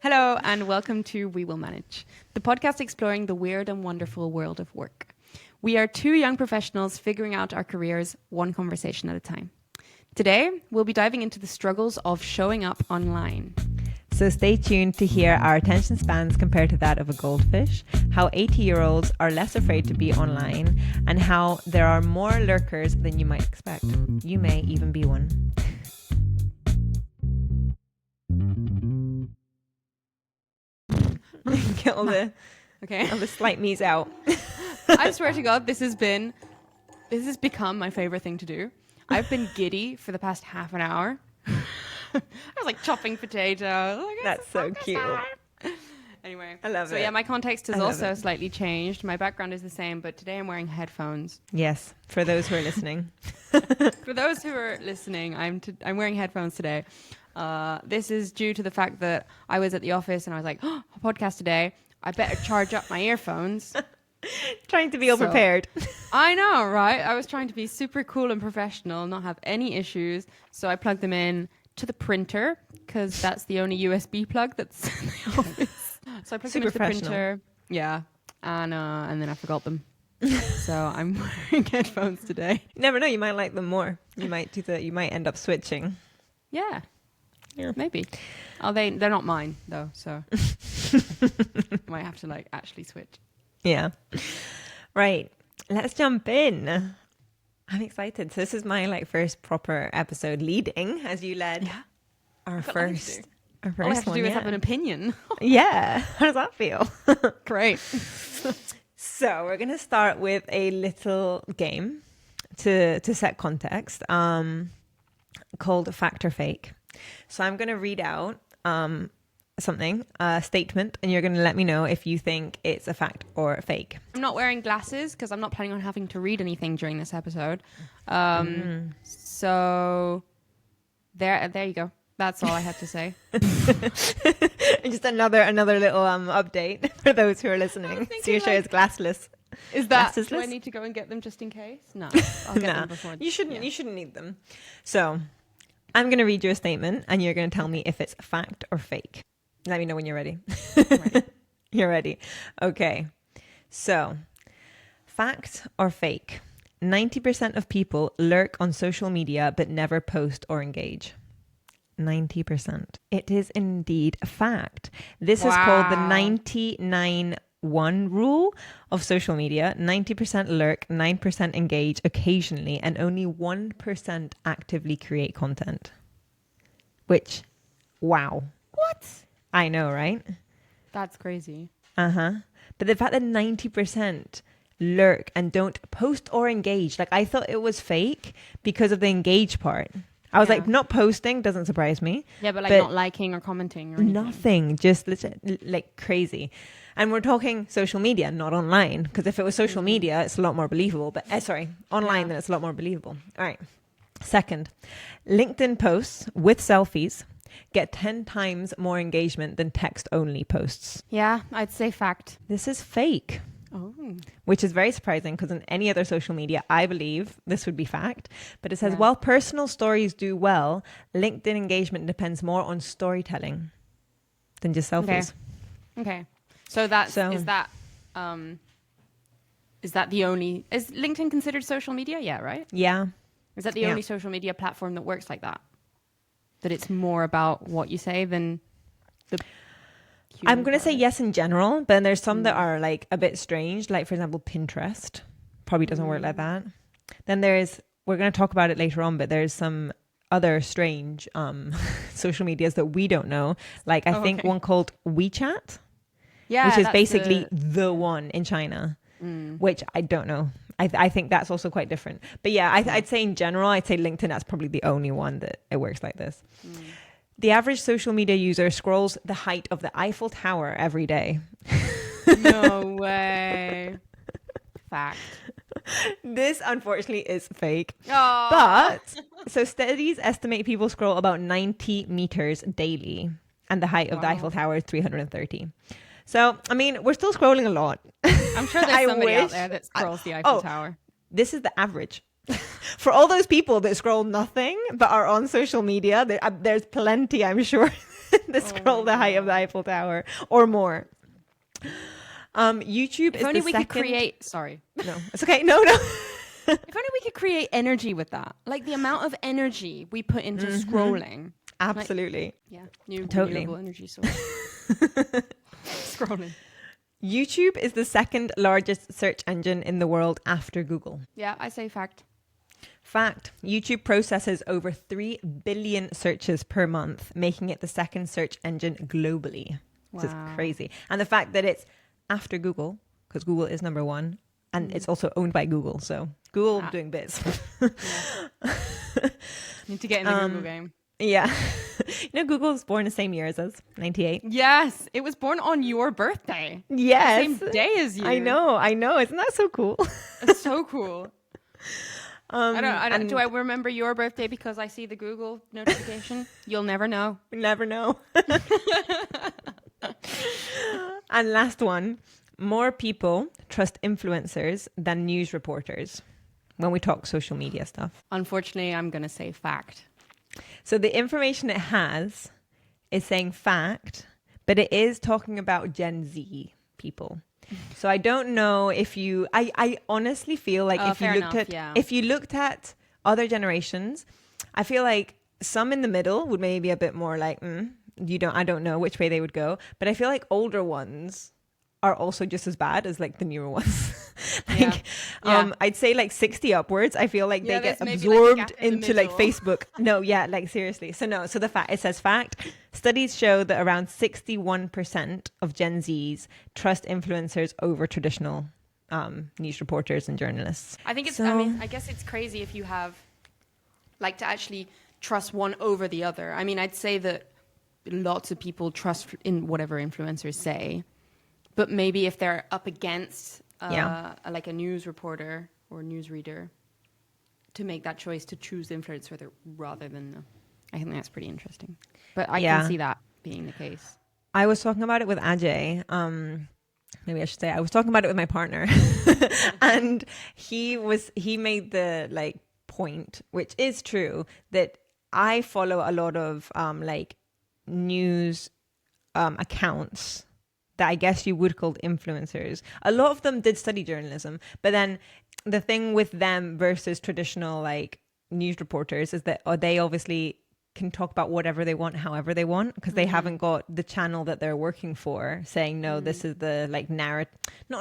Hello and welcome to We Will Manage, the podcast exploring the weird and wonderful world of work. We are two young professionals figuring out our careers one conversation at a time. Today, we'll be diving into the struggles of showing up online. So stay tuned to hear our attention spans compared to that of a goldfish, how 80-year-olds are less afraid to be online, and how there are more lurkers than you might expect. You may even be one. Get all the slight me's out. I swear to God, this has become my favorite thing to do. I've been giddy for the past half an hour. I was like chopping potatoes. That's so cute. Anyway, I love it. So yeah, my context has also slightly changed. My background is the same, but today I'm wearing headphones. Yes, for those who are listening. For those who are listening, I'm wearing headphones today. This is due to the fact that I was at the office and I was like, oh, a podcast today. I better charge up my earphones. Trying to be prepared. I know, right? I was trying to be super cool and professional, not have any issues. So I plugged them in to the printer because that's the only USB plug that's in the office. So I plugged them into the printer. Yeah. And then I forgot them. So I'm wearing headphones today. You never know, you might like them more. You might end up switching. Yeah. Maybe. Oh, they're not mine though, so might have to actually switch. Yeah. Right. Let's jump in. I'm excited. So this is my first proper episode leading as you led our first All I have to do is have an opinion. Yeah. How does that feel? Great. So we're going to start with a little game to set context called Fact or Fake. So I'm going to read out a statement, and you're going to let me know if you think it's a fact or a fake. I'm not wearing glasses because I'm not planning on having to read anything during this episode. So there you go. That's all I had to say. Just another little update for those who are listening. So your show is glassless. Is that? Do I need to go and get them just in case? No, I'll get them before. You shouldn't. You shouldn't need them. So I'm going to read you a statement, and you're going to tell me if it's fact or fake. Let me know when you're ready. Ready. You're ready. Okay. So, fact or fake? 90% of people lurk on social media but never post or engage. 90%. It is indeed a fact. This is called the 99-1 rule of social media. 90% lurk, 9% engage occasionally, and only 1% actively create content. Which, wow. What? I know, right? That's crazy. But the fact that 90% lurk and don't post or engage, I thought it was fake because of the engage part. I was not posting doesn't surprise me. Yeah, but not liking or commenting or anything. Nothing, just crazy. And we're talking social media, not online. Because if it was social media, it's a lot more believable. But online, then it's a lot more believable. All right. Second, LinkedIn posts with selfies get 10 times more engagement than text-only posts. Yeah, I'd say fact. This is fake. Oh. Which is very surprising because in any other social media, I believe this would be fact. But it says, while personal stories do well, LinkedIn engagement depends more on storytelling than just selfies. Okay. So is that the only... Is LinkedIn considered social media? Yeah, right? Yeah. Is that the only social media platform that works like that? That it's more about what you say than the... I'm going to say yes in general, but there's some that are a bit strange. For example, Pinterest probably doesn't work like that. Then we're going to talk about it later on, but there's some other strange social medias that we don't know. I think one called WeChat, which is basically the one in China, which I don't know. I think that's also quite different. But yeah, I'd say in general, I'd say LinkedIn, that's probably the only one that it works like this. The average social media user scrolls the height of the Eiffel Tower every day. No way. Fact. This, unfortunately, is fake. Aww. But, so studies estimate people scroll about 90 meters daily. And the height of the Eiffel Tower is 330. So, we're still scrolling a lot. I'm sure there's somebody out there that scrolls the Eiffel Tower. This is the average. For all those people that scroll nothing but are on social media, there's plenty, I'm sure, the scroll the height of the Eiffel Tower or more. YouTube is only the we second... could create... Sorry. No, it's okay. No. If only we could create energy with that. Like the amount of energy we put into scrolling. Absolutely. Like, new Totally. renewable energy source. Scrolling. YouTube is the second largest search engine in the world after Google. Yeah, I say fact. Fact. YouTube processes over 3 billion searches per month, making it the second search engine globally. Wow. This is crazy. And the fact that it's after Google, because Google is number one, and it's also owned by Google. So Google doing bits. Need to get in the Google game. Yeah. Google was born the same year as us, 98. Yes. It was born on your birthday. Yes. The same day as you. I know. Isn't that so cool? It's so cool. I don't. Do I remember your birthday because I see the Google notification? You'll never know. Never know. And last one. More people trust influencers than news reporters when we talk social media stuff. Unfortunately, I'm going to say fact. So the information it has is saying fact, but it is talking about Gen Z people. So I don't know if you... I honestly feel like if you looked at other generations, I feel like some in the middle would maybe be a bit more like, I don't know which way they would go. But I feel like older ones are also just as bad as like the newer ones. I'd say like 60 upwards. I feel like they get absorbed into like Facebook. No, yeah, like seriously. So the fact, it says fact. Studies show that around 61% of Gen Zs trust influencers over traditional news reporters and journalists. I think I guess it's crazy if you have like to actually trust one over the other. I mean, I'd say that lots of people trust in whatever influencers say. But maybe if they're up against like a news reporter or newsreader, to make that choice to choose the influencer rather than... I think that's pretty interesting. But I can see that being the case. I was talking about it with Ajay. Maybe I should say I was talking about it with my partner. And he made the like point, which is true, that I follow a lot of like news accounts that I guess you would call influencers. A lot of them did study journalism, but then the thing with them versus traditional like news reporters is that they obviously can talk about whatever they want, however they want, because they haven't got the channel that they're working for saying, no, this is the like not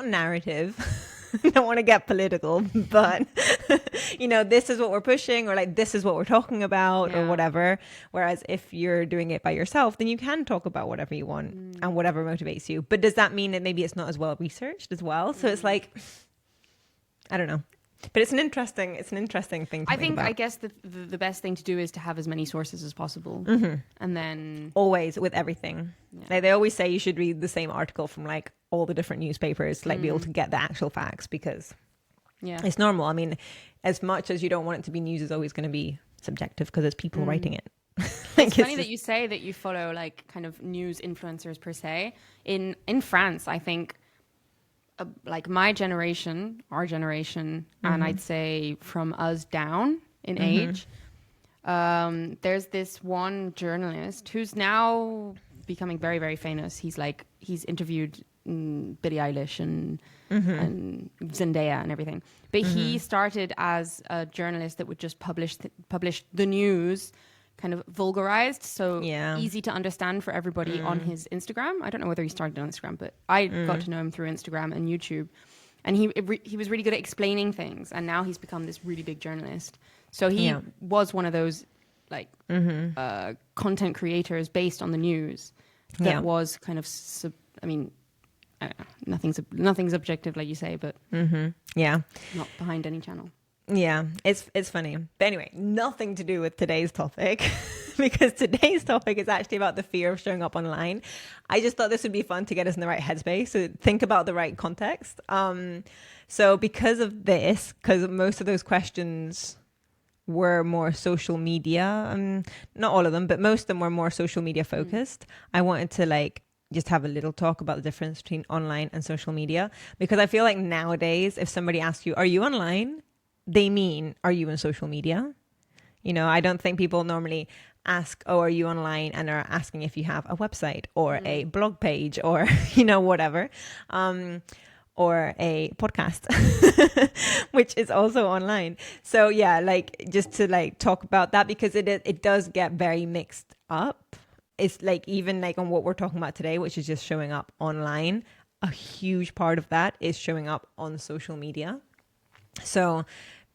narrative. I don't want to get political, but this is what we're pushing, or like this is what we're talking about, or whatever. Whereas if you're doing it by yourself, then you can talk about whatever you want and whatever motivates you. But does that mean that maybe it's not as well researched as well? So it's like, I don't know. But it's an interesting thing to think about. I guess the best thing to do is to have as many sources as possible. And then... Always, with everything. Yeah. Like they always say you should read the same article from like all the different newspapers to like be able to get the actual facts, because it's normal. I mean, as much as you don't want it to be news, is always going to be subjective because it's people writing it. It's funny that you say that you follow like kind of news influencers per se. In France, I think... like my generation, our generation, and I'd say from us down in age, there's this one journalist who's now becoming very, very famous. He's interviewed Billie Eilish and Zendaya and everything. But he started as a journalist that would just publish the news kind of vulgarized, so easy to understand for everybody on his Instagram. I don't know whether he started on Instagram, but I got to know him through Instagram and YouTube, and he was really good at explaining things, and now he's become this really big journalist. So he was one of those like content creators based on the news that was kind of I don't know, nothing's objective like you say, but not behind any channel. Yeah, it's funny. But anyway, nothing to do with today's topic, because today's topic is actually about the fear of showing up online. I just thought this would be fun to get us in the right headspace, so think about the right context. So because of this, because most of those questions were more social media, not all of them, but most of them were more social media focused, I wanted to like just have a little talk about the difference between online and social media, because I feel like nowadays, if somebody asks you, are you online? They mean, are you in social media? I don't think people normally ask, oh, are you online? And are asking if you have a website or a blog page or, you know, whatever. Or a podcast, which is also online. So yeah, like just to like talk about that, because it does get very mixed up. It's like, even like on what we're talking about today, which is just showing up online, a huge part of that is showing up on social media. So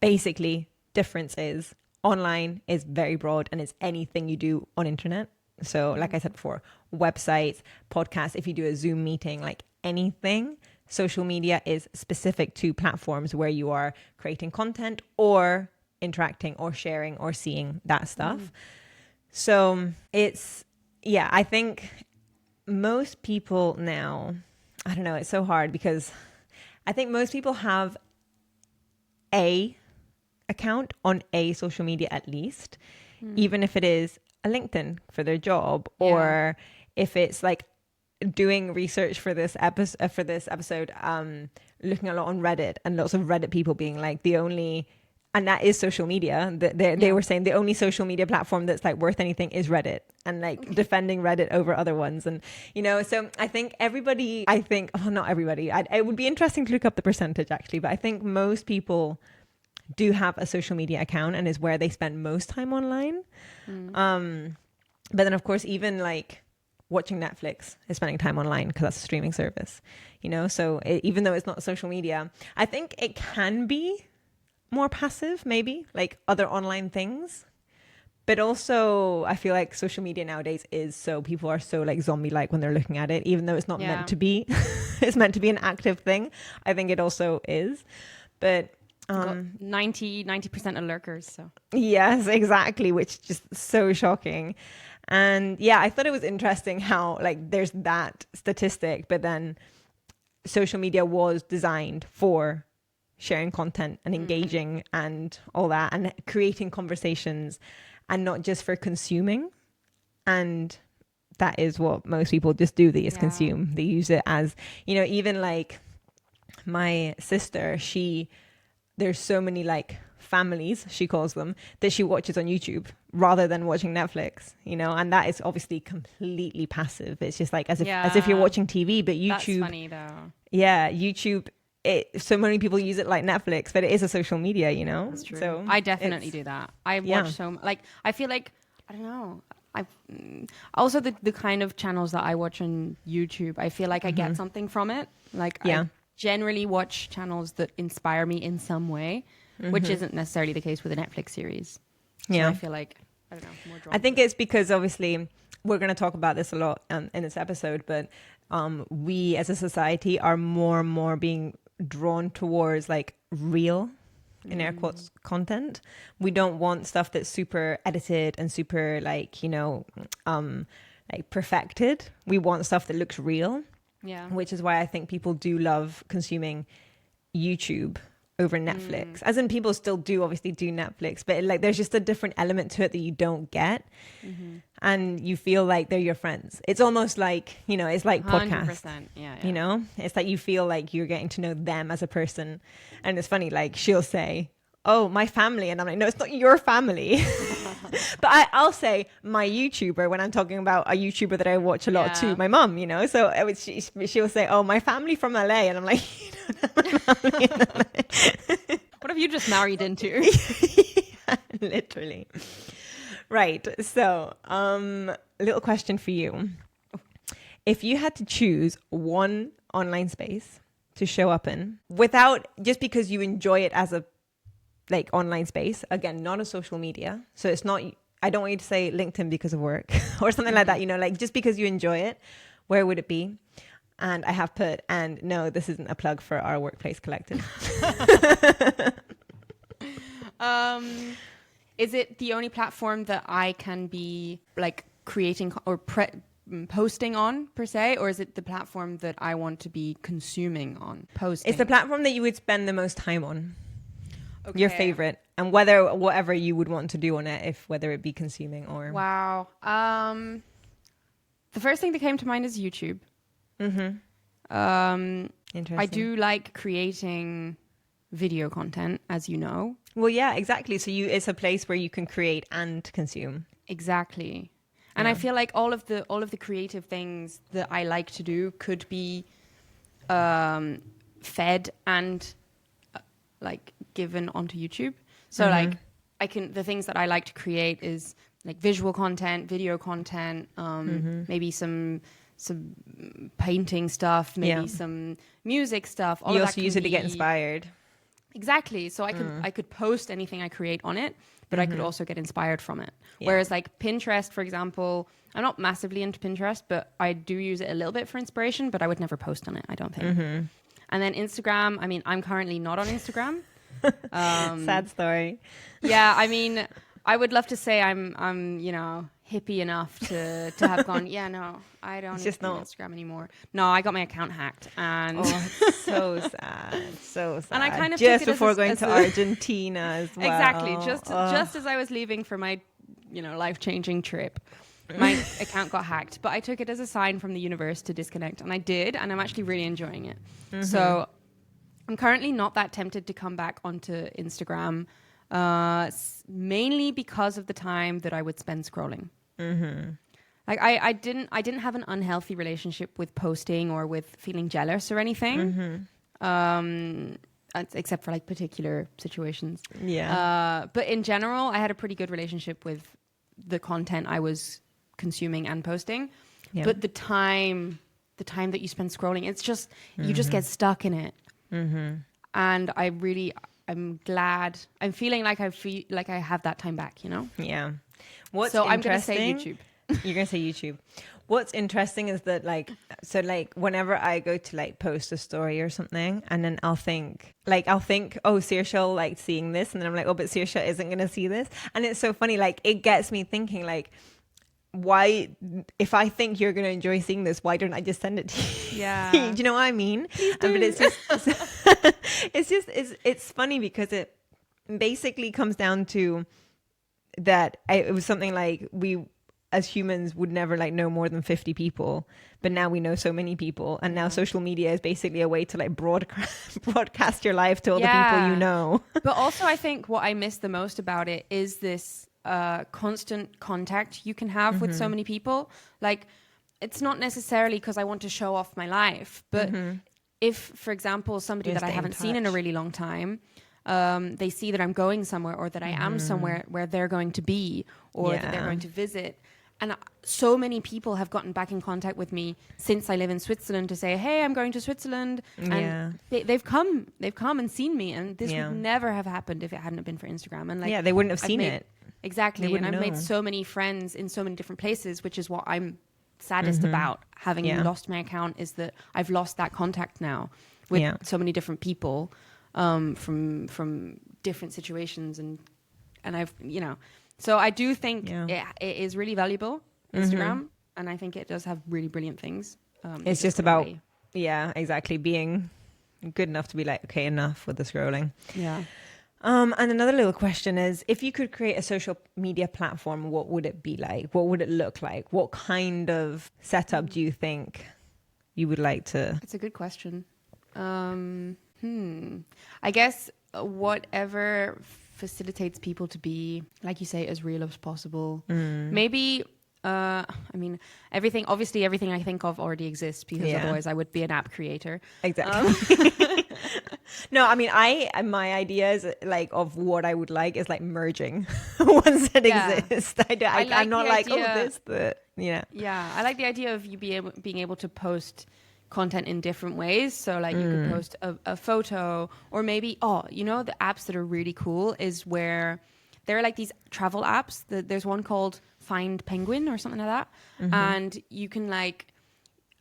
basically, difference is online is very broad and it's anything you do on internet. So like I said before, websites, podcasts, if you do a Zoom meeting, like anything. Social media is specific to platforms where you are creating content or interacting or sharing or seeing that stuff. So it's, yeah, I think most people now, I don't know, it's so hard because I think most people have a account on a social media at least, even if it is a LinkedIn for their job, or if it's like doing research for this episode, looking a lot on Reddit, and lots of Reddit people being like the only, and that is social media. They were saying the only social media platform that's like worth anything is Reddit, and like defending Reddit over other ones. And, you know, so I think not everybody, it would be interesting to look up the percentage actually, but I think most people do have a social media account and is where they spend most time online. But then of course, even like watching Netflix is spending time online because that's a streaming service, you know? So even though it's not social media, I think it can be more passive, maybe like other online things. But also I feel like social media nowadays is so, people are so like zombie-like when they're looking at it, even though it's not meant to be, it's meant to be an active thing. I think it also is. But 90% of lurkers. So yes, exactly, which is just so shocking. And yeah, I thought it was interesting how like there's that statistic, but then social media was designed for sharing content and engaging and all that, and creating conversations, and not just for consuming. And that is what most people just do. They just consume. They use it as, you know, even like my sister, there's so many like families, she calls them, that she watches on YouTube rather than watching Netflix, you know, and that is obviously completely passive. It's just like as if you're watching TV, but YouTube. That's funny though. Yeah, YouTube. So many people use it like Netflix, but it is a social media, you know. That's true. So I definitely do that. I watch I feel like, I don't know. Also the kind of channels that I watch on YouTube, I feel like I get something from it. Like I generally watch channels that inspire me in some way, which isn't necessarily the case with a Netflix series. So I feel like, I don't know, more drawn. I think it's because obviously we're going to talk about this a lot in this episode, but we as a society are more and more being drawn towards like real, in air quotes, content. We don't want stuff that's super edited and super like, you know, like perfected. We want stuff that looks real. Yeah. Which is why I think people do love consuming YouTube over Netflix. As in, people still do obviously do Netflix, but like there's just a different element to it that you don't get. And you feel like they're your friends. It's almost like, you know, it's like 100%. podcast. Yeah. You know, it's like you feel like you're getting to know them as a person. And it's funny, like she'll say, oh, my family. And I'm like, no, it's not your family. But I'll say my YouTuber when I'm talking about a YouTuber that I watch a lot too, my mom, you know. So she'll say, oh, my family from LA. And I'm like, you don't have my family in LA. What have you just married into? Yeah, literally. Right. So a little question for you. If you had to choose one online space to show up in, without, just because you enjoy it as a like online space, again, not a social media. So it's not, I don't want you to say LinkedIn because of work or something like that, you know, like just because you enjoy it, where would it be? And I have put, and no, this isn't a plug for our workplace collective. Is it the only platform that I can be like creating or posting on per se, or is it the platform that I want to be consuming on, posting? It's the platform that you would spend the most time on. Okay. Your favorite, and whatever you would want to do on it, whether it be consuming or... Wow. The first thing that came to mind is YouTube. Interesting. I do like creating video content, as you know. Well, yeah, exactly. So it's a place where you can create and consume. Exactly. And I feel like all of the creative things that I like to do could be fed and like given onto YouTube. So like the things that I like to create is like visual content, video content, maybe some painting stuff, maybe some music stuff. You also use it to get inspired. Exactly. So I could post anything I create on it, but I could also get inspired from it. Whereas like Pinterest, for example, I'm not massively into Pinterest, but I do use it a little bit for inspiration, but I would never post on it, I don't think. And then Instagram, I mean, I'm currently not on Instagram. Sad story. Yeah, I mean, I would love to say I'm you know, hippie enough to have gone, yeah, no, I don't use Instagram anymore. No, I got my account hacked, and it's so sad, so sad. And I kind of just before going to Argentina as well. Exactly, just as I was leaving for my, you know, life-changing trip, my account got hacked. But I took it as a sign from the universe to disconnect, and I did, and I'm actually really enjoying it. So I'm currently not that tempted to come back onto Instagram. Mainly because of the time that I would spend scrolling. Like I didn't have an unhealthy relationship with posting or with feeling jealous or anything. Except for like particular situations. But in general, I had a pretty good relationship with the content I was consuming and posting. But the time that you spend scrolling, it's just you just get stuck in it. And I'm glad. I'm feeling like I have that time back, you know? Yeah. I'm going to say YouTube. You're going to say YouTube. What's interesting is that whenever I go to like post a story or something, and then I'll think, oh, Saoirse will like seeing this. And then I'm like, oh, but Saoirse isn't going to see this. And it's so funny. Like it gets me thinking like, why, if I think you're going to enjoy seeing this, why don't I just send it to you? Yeah. Do you know what I mean? But it's just, it's funny because it basically comes down to that it was something like we as humans would never like know more than 50 people, but now we know so many people, and now social media is basically a way to like broadcast your life to all the people you know. But also I think what I miss the most about it is this constant contact you can have with so many people. Like it's not necessarily because I want to show off my life, but if, for example, somebody that I haven't seen in a really long time, they see that I'm going somewhere, or that I am somewhere where they're going to be, or that they're going to visit. And so many people have gotten back in contact with me since I live in Switzerland to say, hey, I'm going to Switzerland. And they've come and seen me. And this would never have happened if it hadn't been for Instagram. And like, they wouldn't have seen it. Exactly. And I've made so many friends in so many different places, which is what I'm saddest about having lost my account, is that I've lost that contact now with so many different people from different situations. And I've, you know, so I do think it is really valuable, Instagram. And I think it does have really brilliant things. It's just about, exactly, being good enough to be like, okay, enough with the scrolling. Yeah. And another little question is, if you could create a social media platform, what would it be like? What would it look like? What kind of setup do you think you would like to? It's a good question. I guess whatever facilitates people to be, like you say, as real as possible. Maybe, I mean, everything I think of already exists, because otherwise I would be an app creator. Exactly. No, I mean, my ideas like of what I would like is like merging ones that exist. I'm not like, I like the idea of you being able to post content in different ways. So like you could post a photo, or maybe, the apps that are really cool is where there are like these travel apps. There's one called Find Penguin or something like that. And you can like,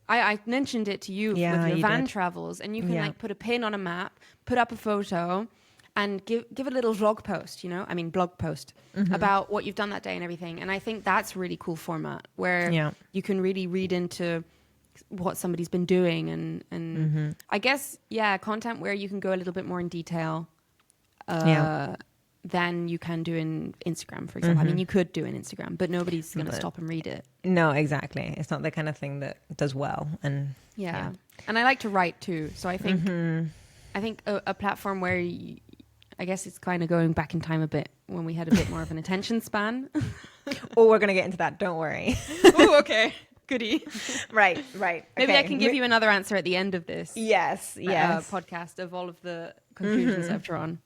I mentioned it to you with your van travels, and you can like put a pin on a map, put up a photo, and give a little blog post, blog post about what you've done that day and everything. And I think that's a really cool format where you can really read into what somebody's been doing, and I guess content where you can go a little bit more in detail than you can do in Instagram, for example. I mean, you could do in Instagram, but nobody's going to stop and read it. No, exactly. It's not the kind of thing that does well. And and I like to write too, so I think a platform where I guess it's kind of going back in time a bit, when we had a bit more of an attention span. Oh, we're going to get into that. Don't worry. Oh, okay. Goody. Right. Maybe okay. I can give you another answer at the end of this. Yes. Podcast of all of the conclusions I've drawn.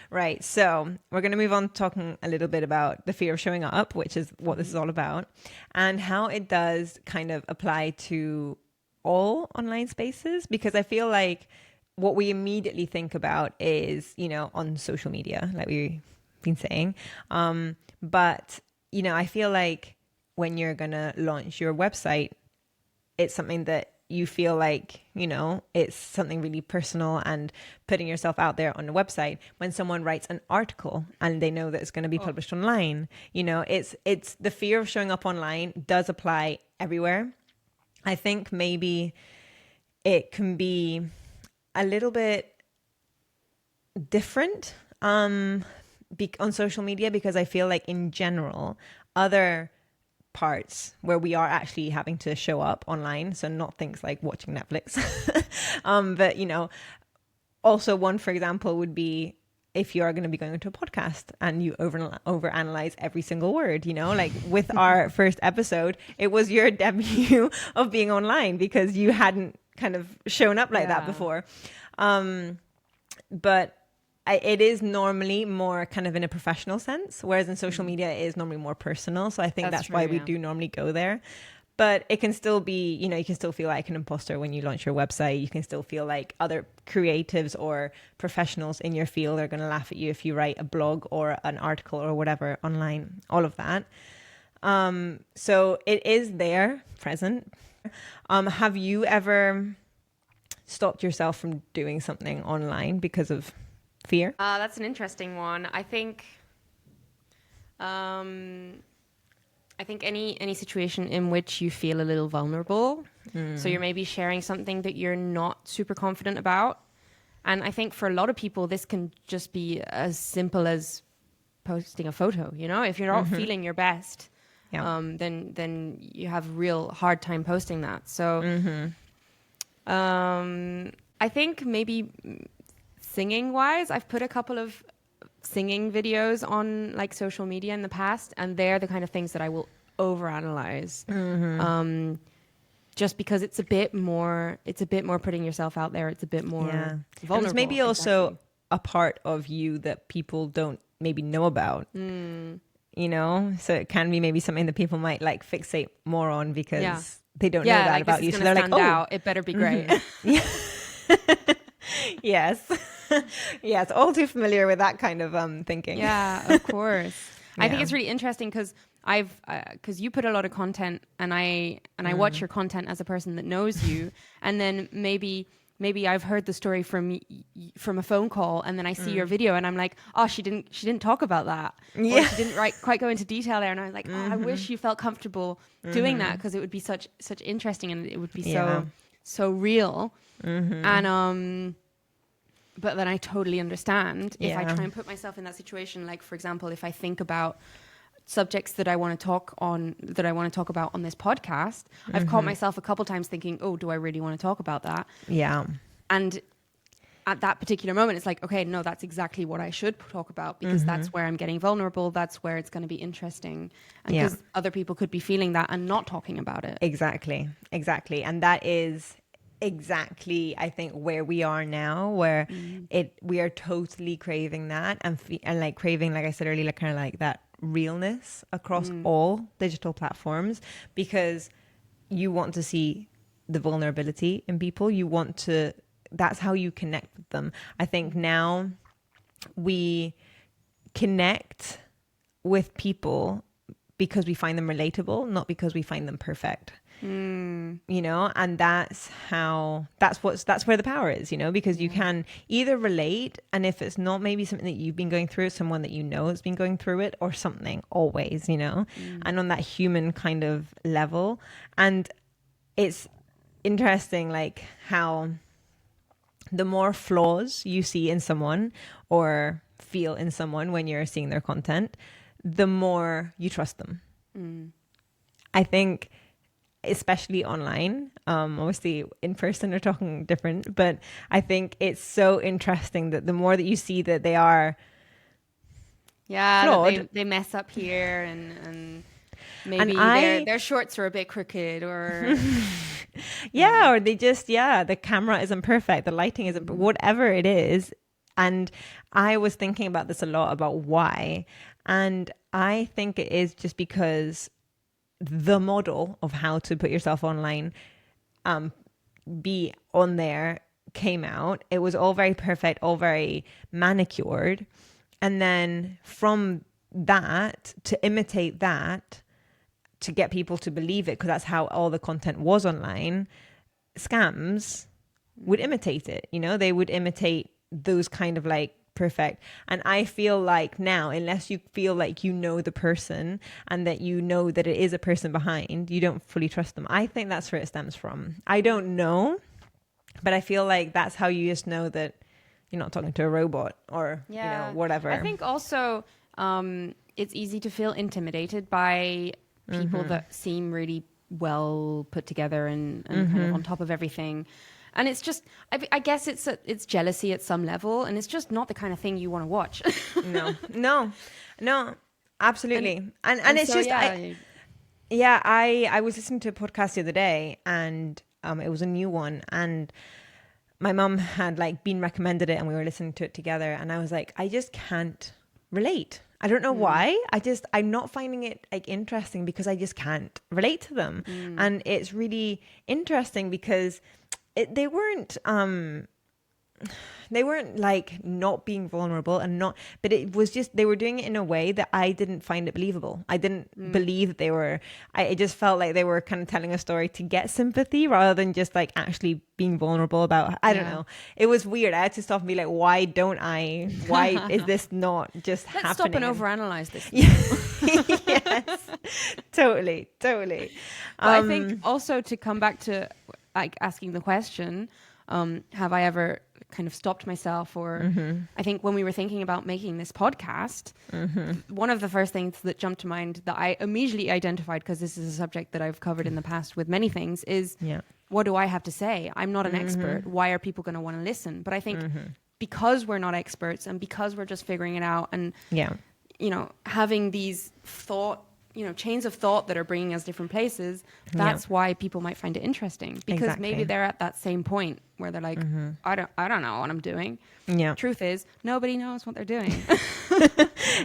Right. So we're going to move on talking a little bit about the fear of showing up, which is what this is all about, and how it does kind of apply to all online spaces, because I feel like what we immediately think about is, on social media, like we've been saying. But, I feel like when you're going to launch your website, it's something that you feel like, it's something really personal, and putting yourself out there on the website. When someone writes an article and they know that it's going to be published online, it's the fear of showing up online does apply everywhere. I think maybe it can be a little bit different on social media, because I feel like in general, other parts where we are actually having to show up online, so not things like watching Netflix, but also one, for example, would be if you are going to be going into a podcast and you overanalyze every single word, like with our first episode, it was your debut of being online because you hadn't kind of shown up like that before. But it is normally more kind of in a professional sense, whereas in social media it is normally more personal. So I think that's true, why we do normally go there. But it can still be, you can still feel like an imposter when you launch your website. You can still feel like other creatives or professionals in your field are going to laugh at you if you write a blog or an article or whatever online, all of that. So it is there, present. Have you ever stopped yourself from doing something online because of fear? That's an interesting one. I think any situation in which you feel a little vulnerable. So you're maybe sharing something that you're not super confident about. And I think for a lot of people, this can just be as simple as posting a photo. If you're not feeling your best, then you have a real hard time posting that. So I think maybe singing wise, I've put a couple of singing videos on like social media in the past, and they're the kind of things that I will overanalyze. Just because it's a bit more putting yourself out there. It's a bit more vulnerable. And it's maybe also a part of you that people don't maybe know about. So it can be maybe something that people might like fixate more on because they don't know that about you. So they're like, oh, it better be great. Yes. Yes. All too familiar with that kind of thinking. Yeah, of course. I think it's really interesting because because you put a lot of content, and I watch your content as a person that knows you, and then maybe I've heard the story from a phone call, and then I see your video and I'm like, oh, she didn't talk about that. Or she didn't quite go into detail there, and I was like, oh, I wish you felt comfortable doing that, because it would be such interesting, and it would be so real. And but then I totally understand if I try and put myself in that situation. Like, for example, if I think about subjects that I want to talk about on this podcast, I've caught myself a couple times thinking, oh, do I really want to talk about that? Yeah. And at that particular moment, it's like, okay, no, that's exactly what I should talk about, because that's where I'm getting vulnerable. That's where it's going to be interesting. And because other people could be feeling that and not talking about it. Exactly. And that is exactly, I think, where we are now, where we are totally craving that and like craving, like I said earlier, like kind of like that realness across all digital platforms, because you want to see the vulnerability in people. That's how you connect with them. I think now we connect with people because we find them relatable, not because we find them perfect. And that's where the power is, because you can either relate, and if it's not maybe something that you've been going through, someone that has been going through it, or something, always, and on that human kind of level. And it's interesting, like how the more flaws you see in someone or feel in someone when you're seeing their content, the more you trust them. I think, especially online, obviously in person they're talking different, but I think it's so interesting that the more that you see that they are flawed. They mess up here and maybe their shorts are a bit crooked or or they just the camera isn't perfect, the lighting isn't, whatever it is. And I was thinking about this a lot, about why, and I think it is just because the model of how to put yourself online, be on there, came out. It was all very perfect, all very manicured, and then from that, to imitate that, to get people to believe it, because that's how all the content was online, scams would imitate it. They would imitate those kind of like perfect. And I feel like now, unless you feel like you know the person and that you know that it is a person behind, you don't fully trust them. I think that's where it stems from. I don't know, but I feel like that's how you just know that you're not talking to a robot or whatever. I think also it's easy to feel intimidated by people that seem really well put together and kind of on top of everything. And it's just, I guess it's jealousy at some level, and it's just not the kind of thing you want to watch. No, absolutely. And it's so, just, I was listening to a podcast the other day, and it was a new one, and my mum had like been recommended it, and we were listening to it together, and I was like, I just can't relate. I don't know why. I'm not finding it like interesting because I just can't relate to them. And it's really interesting because they weren't like not being vulnerable but it was just, they were doing it in a way that I didn't find it believable. I didn't believe that it just felt like they were kind of telling a story to get sympathy rather than just like actually being vulnerable about, I don't know. It was weird. I had to stop and be like, why is this not just happening? Let's stop and overanalyze this. Yes, totally. But I think also to come back to like asking the question, have I ever kind of stopped myself? Or I think when we were thinking about making this podcast, one of the first things that jumped to mind that I immediately identified, because this is a subject that I've covered in the past with many things, is what do I have to say? I'm not an expert. Why are people going to want to listen? But I think because we're not experts and because we're just figuring it out and, having these chains of thought that are bringing us different places, that's why people might find it interesting, because maybe they're at that same point where they're like, I don't know what I'm doing. Truth is, nobody knows what they're doing.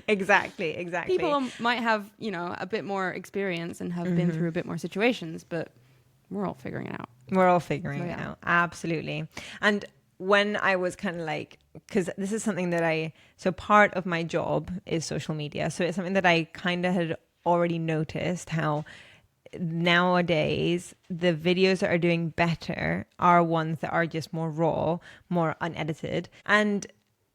Exactly. People might have a bit more experience and have been through a bit more situations, but we're all figuring it out. It out. Absolutely. And when I was kind of like, because this is something that so part of my job is social media, so it's something that I kind of had already noticed, how nowadays the videos that are doing better are ones that are just more raw, more unedited. And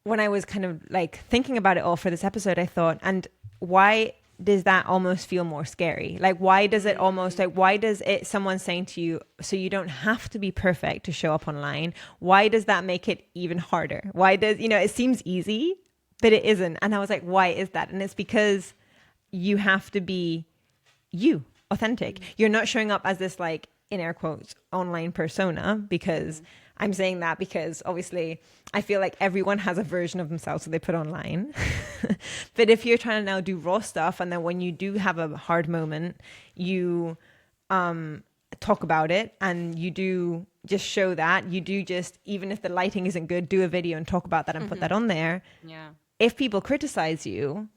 when I was kind of like thinking about it all for this episode, I thought, and why does that almost feel more scary? Like, why does it almost like, why does it, someone saying to you, so you don't have to be perfect to show up online, why does that make it even harder? Why does, it seems easy, but it isn't. And I was like, why is that? And it's because you have to be you, authentic. You're not showing up as this, like, in air quotes, online persona, because I'm saying that because obviously I feel like everyone has a version of themselves that they put online. But if you're trying to now do raw stuff, and then when you do have a hard moment, you talk about it, and you do just show that, you do just, even if the lighting isn't good, do a video and talk about that and put that on there. Yeah. If people criticize you,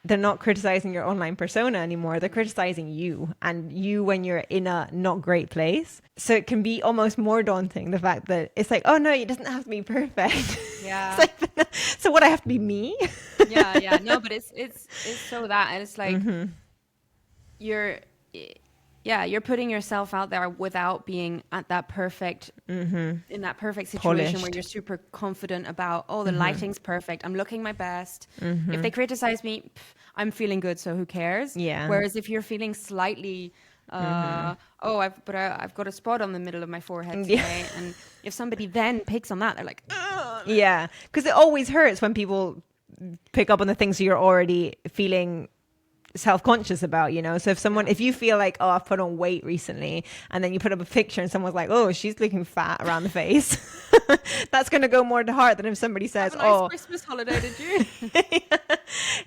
they're not criticizing your online persona anymore. They're criticizing you, and you when you're in a not great place. So it can be almost more daunting, the fact that it's like, oh no, it doesn't have to be perfect. Yeah. It's like, so what, I have to be me? Yeah. No, but it's so that, and it's like you're putting yourself out there without being at that perfect, in that perfect situation Polished. where you're super confident about, the lighting's perfect, I'm looking my best. If they criticize me, I'm feeling good, so who cares? Yeah. Whereas if you're feeling slightly, I've got a spot on the middle of my forehead today, and if somebody then picks on that, they're like, ugh. Yeah, because it always hurts when people pick up on the things you're already feeling self-conscious about, so if you feel like, I've put on weight recently, and then you put up a picture and someone's like, she's looking fat around the face, that's going to go more to heart than if somebody says, have a nice Christmas holiday, did you?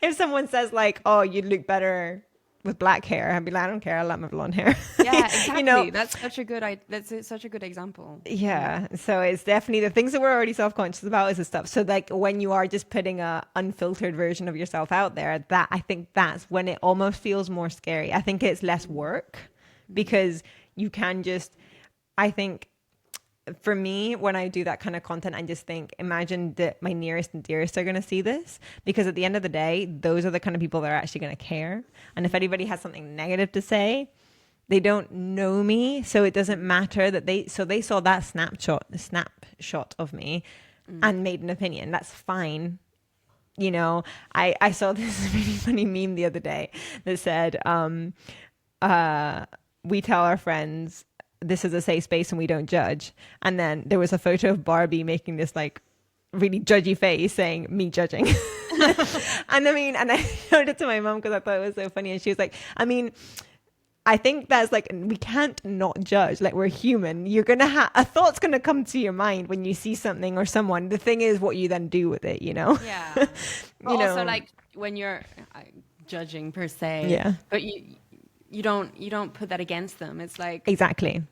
If someone says like, oh, you'd look better with black hair, I'd be like, I don't care, I like my blonde hair. Yeah, exactly. You know, that's such a good example. yeah. So it's definitely the things that we're already self-conscious about is the stuff. So like when you are just putting a unfiltered version of yourself out there, that I think that's when it almost feels more scary. I think it's less work because you can just, I think for me, when I do that kind of content, I just think, imagine that my nearest and dearest are going to see this, because at the end of the day, those are the kind of people that are actually going to care. And if anybody has something negative to say, they don't know me, so it doesn't matter that they saw that snapshot of me and made an opinion. That's fine. You know, I saw this really funny meme the other day that said, we tell our friends this is a safe space and we don't judge. And then there was a photo of Barbie making this like really judgy face saying me judging. And I showed it to my mom because I thought it was so funny. And she was like, I mean, I think that's like, we can't not judge. Like, we're human. You're going to have a thought's going to come to your mind when you see something or someone. The thing is what you then do with it, you know? Yeah. Well, also like when you're judging per se, yeah, but you don't put that against them. It's like, exactly.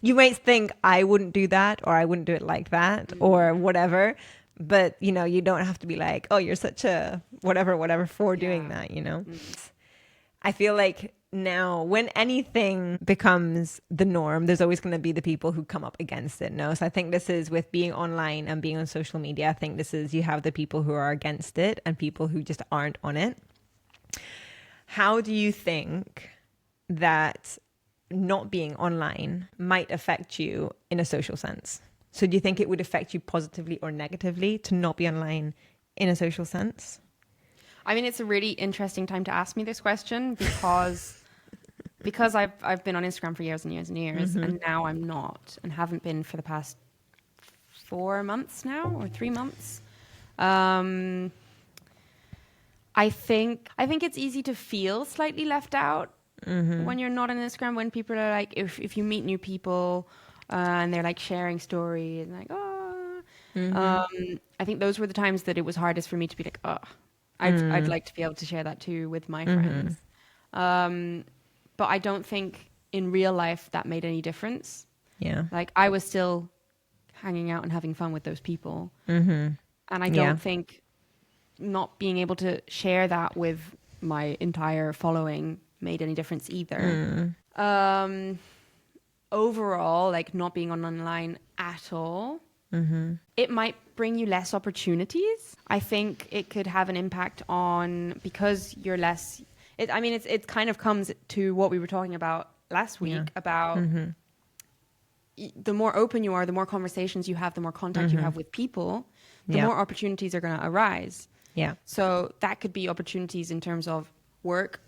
You might think I wouldn't do that, or I wouldn't do it like that, or whatever. But, you know, you don't have to be like, oh, you're such a whatever for doing that, you know? I feel like now when anything becomes the norm, there's always going to be the people who come up against it. No, so I think this is with being online and being on social media. I think this is, you have the people who are against it and people who just aren't on it. How do you think that not being online might affect you in a social sense? So do you think it would affect you positively or negatively to not be online in a social sense? I mean, it's a really interesting time to ask me this question because I've been on Instagram for years and years and years, and now I'm not, and haven't been for the past 4 months now, or 3 months. I think it's easy to feel slightly left out when you're not on Instagram, when people are like, if you meet new people and they're like sharing stories and like, oh, I think those were the times that it was hardest for me to be like, oh, I'd like to be able to share that too with my friends. But I don't think in real life that made any difference. Yeah. Like, I was still hanging out and having fun with those people. And I don't think not being able to share that with my entire following made any difference either. Overall, like, not being online at all, it might bring you less opportunities. I think it could have an impact on, because you're less, it kind of comes to what we were talking about last week about the more open you are, the more conversations you have, the more contact you have with people, the more opportunities are going to arise. Yeah. So that could be opportunities in terms of work,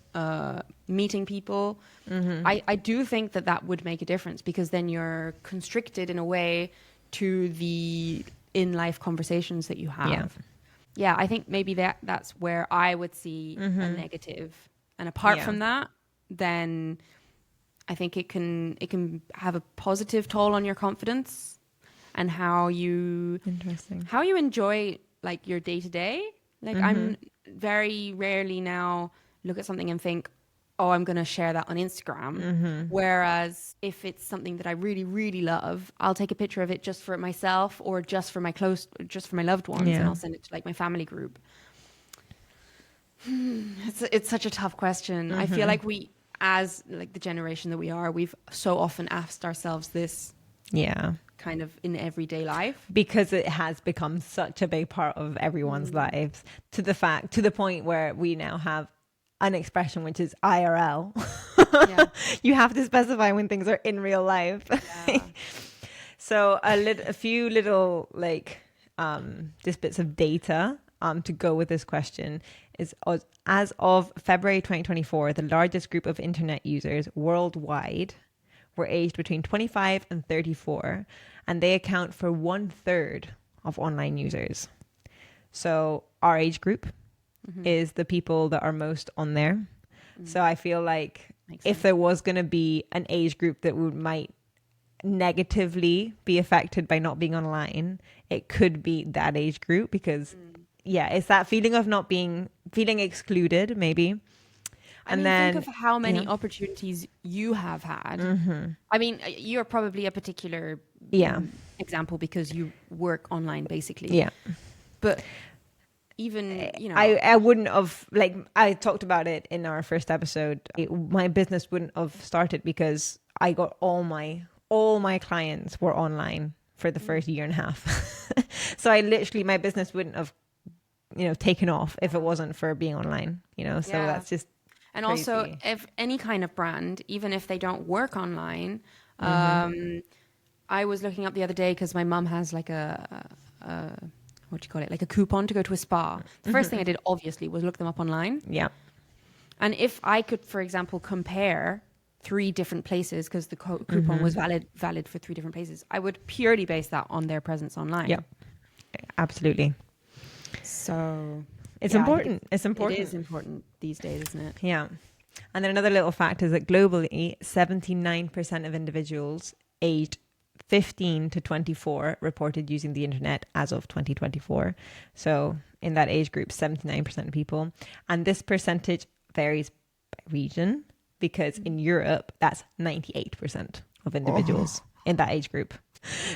meeting people. I do think that would make a difference, because then you're constricted in a way to the in-life conversations that you have. Yeah, I think maybe that's where I would see a negative. And apart from that, then I think it can have a positive toll on your confidence and how you enjoy like your day to day. Like I'm very rarely now look at something and think, oh, I'm going to share that on Instagram. Whereas if it's something that I really, really love, I'll take a picture of it just for myself or just for my loved ones, and I'll send it to like my family group. It's such a tough question. I feel like we, as like the generation that we are, we've so often asked ourselves this. Kind of in everyday life, because it has become such a big part of everyone's lives, to the point where we now have an expression which is IRL. You have to specify when things are in real life. So a few little like just bits of data to go with this question is, as of February 2024, the largest group of internet users worldwide were aged between 25 and 34, and they account for 1/3 of online users. So our age group is the people that are most on there. So I feel like if there was going to be an age group that might negatively be affected by not being online, it could be that age group, because it's that feeling of not feeling excluded, maybe. I mean, think of how many opportunities you have had. I mean, you're probably a particular example because you work online, basically. Yeah. But even, I wouldn't have, like, I talked about it in our first episode. My business wouldn't have started because I got all my clients were online for the first year and a half. So my business wouldn't have, taken off if it wasn't for being online, so that's just and crazy. Also, if any kind of brand, even if they don't work online, I was looking up the other day because my mum has like a what do you call it? Like a coupon to go to a spa. The first thing I did, obviously, was look them up online. Yeah. And if I could, for example, compare 3 different places, because the coupon was valid for 3 different places, I would purely base that on their presence online. Yeah, absolutely. So it's important. It's important. It is important these days, isn't it? Yeah. And then another little fact is that globally, 79% of individuals aged 15 to 24 reported using the internet as of 2024. So in that age group, 79% of people. And this percentage varies by region, because in Europe, that's 98% of individuals in that age group.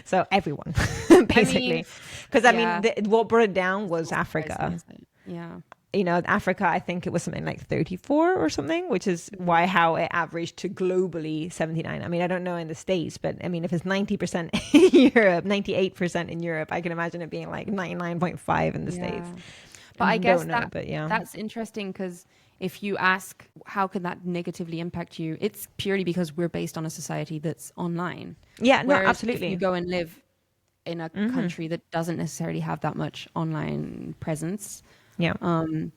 So everyone, basically. Because what brought it down was Africa. Yeah. Africa, I think it was something like 34 or something, which is how it averaged to globally 79. I mean, I don't know in the States, but I mean, if it's 90% in Europe, 98% in Europe, I can imagine it being like 99.5 in the States. But I guess that's interesting, because if you ask how can that negatively impact you, it's purely because we're based on a society that's online. Yeah, no, Whereas absolutely. if you go and live in a country that doesn't necessarily have that much online presence, then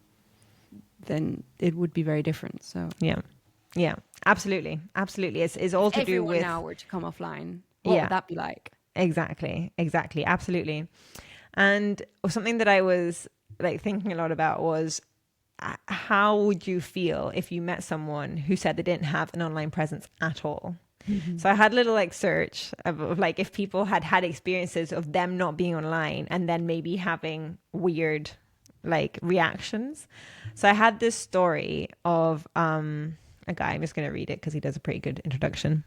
it would be very different. So yeah, absolutely. It's all to do with, if now were to come offline, what would that be like? Exactly, absolutely. And something that I was like thinking a lot about was, how would you feel if you met someone who said they didn't have an online presence at all? So I had a little search of like if people had experiences of them not being online and then maybe having weird reactions. So I had this story of a guy. I'm just going to read it because he does a pretty good introduction.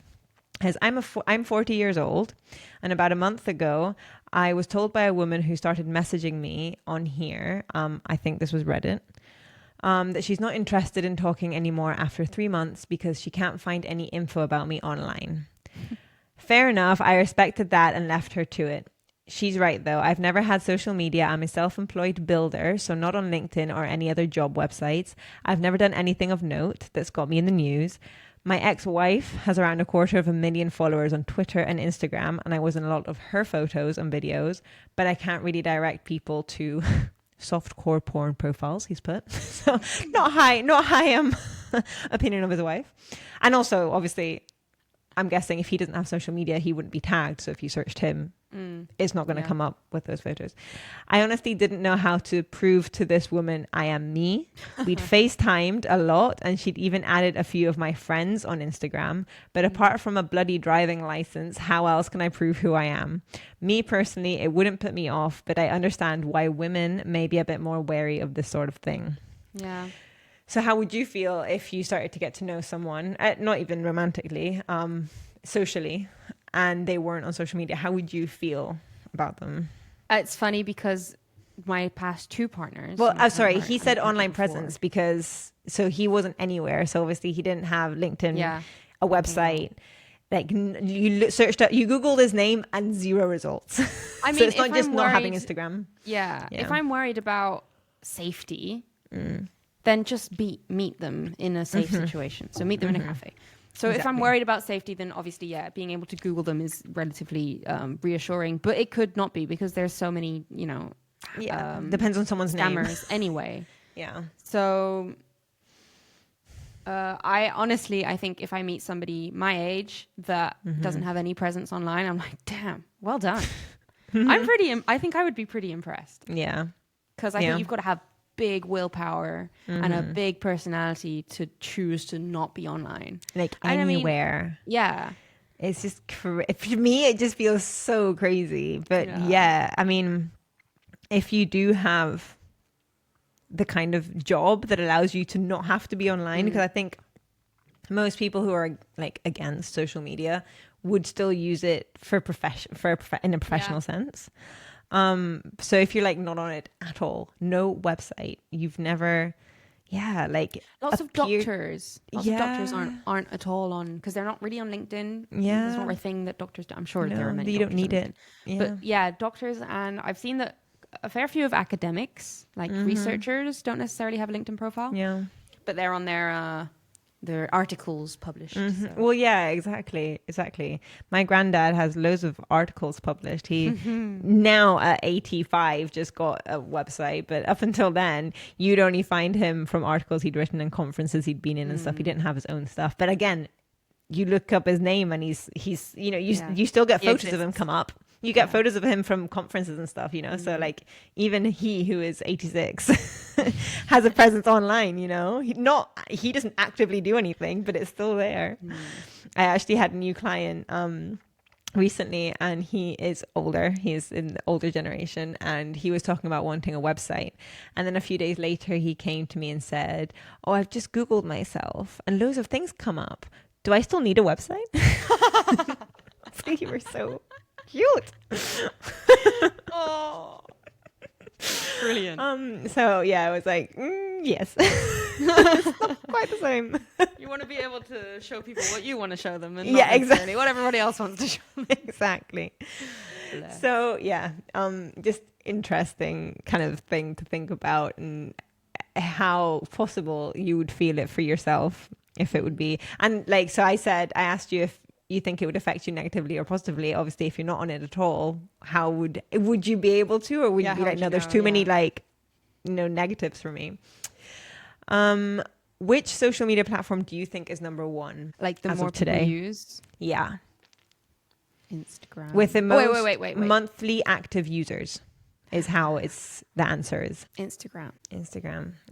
I'm 40 years old, and about a month ago, I was told by a woman who started messaging me on here, I think this was Reddit, that she's not interested in talking anymore after 3 months because she can't find any info about me online. Fair enough, I respected that and left her to it. She's right, though. I've never had social media. I'm a self-employed builder, so not on LinkedIn or any other job websites. I've never done anything of note that's got me in the news. My ex-wife has around 250,000 followers on Twitter and Instagram, and I was in a lot of her photos and videos, but I can't really direct people to softcore porn profiles, he's put. So not high opinion of his wife. And also, obviously, I'm guessing if he doesn't have social media, he wouldn't be tagged. So if you searched him, it's not going to come up with those photos. I honestly didn't know how to prove to this woman I am me. We'd FaceTimed a lot, and she'd even added a few of my friends on Instagram. But apart from a bloody driving license, how else can I prove who I am? Me personally, it wouldn't put me off, but I understand why women may be a bit more wary of this sort of thing. Yeah. So how would you feel if you started to get to know someone, not even romantically, socially, and they weren't on social media? How would you feel about them? It's funny because my past 2 partners... Well, I'm sorry, he said online presence because... So he wasn't anywhere. So obviously he didn't have LinkedIn, a website. Like you searched up, you Googled his name and 0 results. I mean, so it's not just not having Instagram. Yeah. If I'm worried about safety... then just meet them in a safe situation. So meet them in a cafe. So if I'm worried about safety, then obviously, being able to Google them is relatively reassuring. But it could not be because there's so many, depends on someone's scammers name. Anyway. Yeah. So I think if I meet somebody my age that doesn't have any presence online, I'm like, damn, well done. I think I would be pretty impressed. Yeah. Because I think you've got to have big willpower and a big personality to choose to not be online, like anywhere. It's just for me it just feels so crazy, but I mean, if you do have the kind of job that allows you to not have to be online, because I think most people who are like against social media would still use it for in a professional sense. So if you're like not on it at all, no website, you've never, like lots of doctors aren't at all on, because they're not really on LinkedIn. It's not a thing that doctors do. I'm sure there are many. You don't need it. But doctors, and I've seen that a fair few of academics, like researchers, don't necessarily have a LinkedIn profile. But they're on their articles published. So. Well, exactly. My granddad has loads of articles published. He now at 85 just got a website, but up until then, you'd only find him from articles he'd written and conferences he'd been in and stuff. He didn't have his own stuff. But again, you look up his name and he's you still get photos of him come up. You get photos of him from conferences and stuff, so like even he who is 86 has a presence online, he doesn't actively do anything, but it's still there. I actually had a new client recently, and he is older. He's in the older generation, and he was talking about wanting a website. And then a few days later, he came to me and said, "Oh, I've just Googled myself and loads of things come up. Do I still need a website?" So you were so cute. Oh, brilliant. So I was like, yes. It's not quite the same. You want to be able to show people what you want to show them, and exactly what everybody else wants to show them. Exactly. So just interesting kind of thing to think about, and how possible you would feel it for yourself if it would be. And like, so I asked you if you think it would affect you negatively or positively. Obviously, if you're not on it at all, how would you be able to, or would you be like, no, there's too many negatives for me? Which social media platform do you think is number one? Like the as more of today? people use? Yeah. Instagram. With the most wait. monthly active users is how the answer is. Instagram.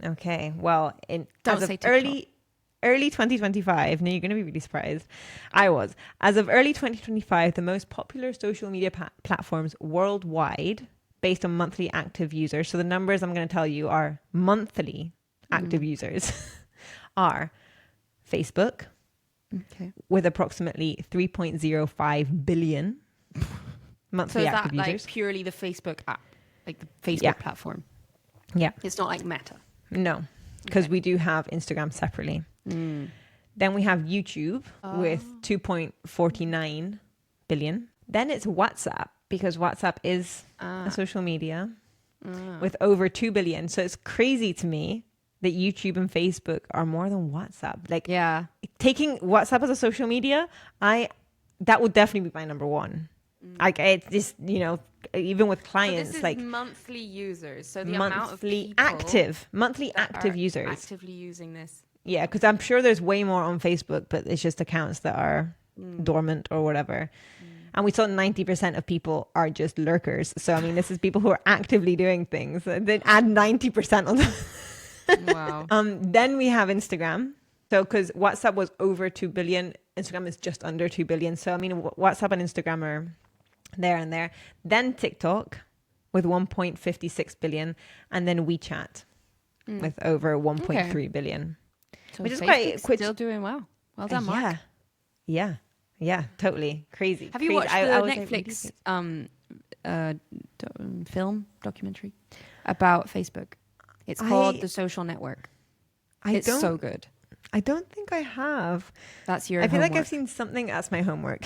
Okay. Well, as of early 2025, now you're going to be really surprised. As of early 2025, the most popular social media platforms worldwide based on monthly active users. So the numbers I'm going to tell you are monthly active users are Facebook, with approximately 3.05 billion monthly active users. So is that like purely the Facebook app, like the Facebook platform? Yeah. It's not like Meta? No, because we do have Instagram separately. Then we have YouTube with 2.49 billion. Then it's WhatsApp, because WhatsApp is a social media with over 2 billion. So it's crazy to me that YouTube and Facebook are more than WhatsApp. Like, taking WhatsApp as a social media, that would definitely be my number one. Like, it's just, even with clients, so this is like monthly users. So the monthly amount of people monthly active users actively using this. Yeah, because I'm sure there's way more on Facebook, but it's just accounts that are dormant or whatever. And we saw 90% of people are just lurkers. So, I mean, this is people who are actively doing things. Then add 90% on them. Wow. Then we have Instagram. So, because WhatsApp was over 2 billion, Instagram is just under 2 billion. So, I mean, WhatsApp and Instagram are there and there. Then TikTok with 1.56 billion. And then WeChat with over 1.3 billion. So which is Facebook's quite still doing well. Well done, Mark. Yeah, totally crazy. Have you watched the Netflix documentary about Facebook? It's called The Social Network. It's so good. I don't think I have. That's your I feel homework. like I've seen something as my homework.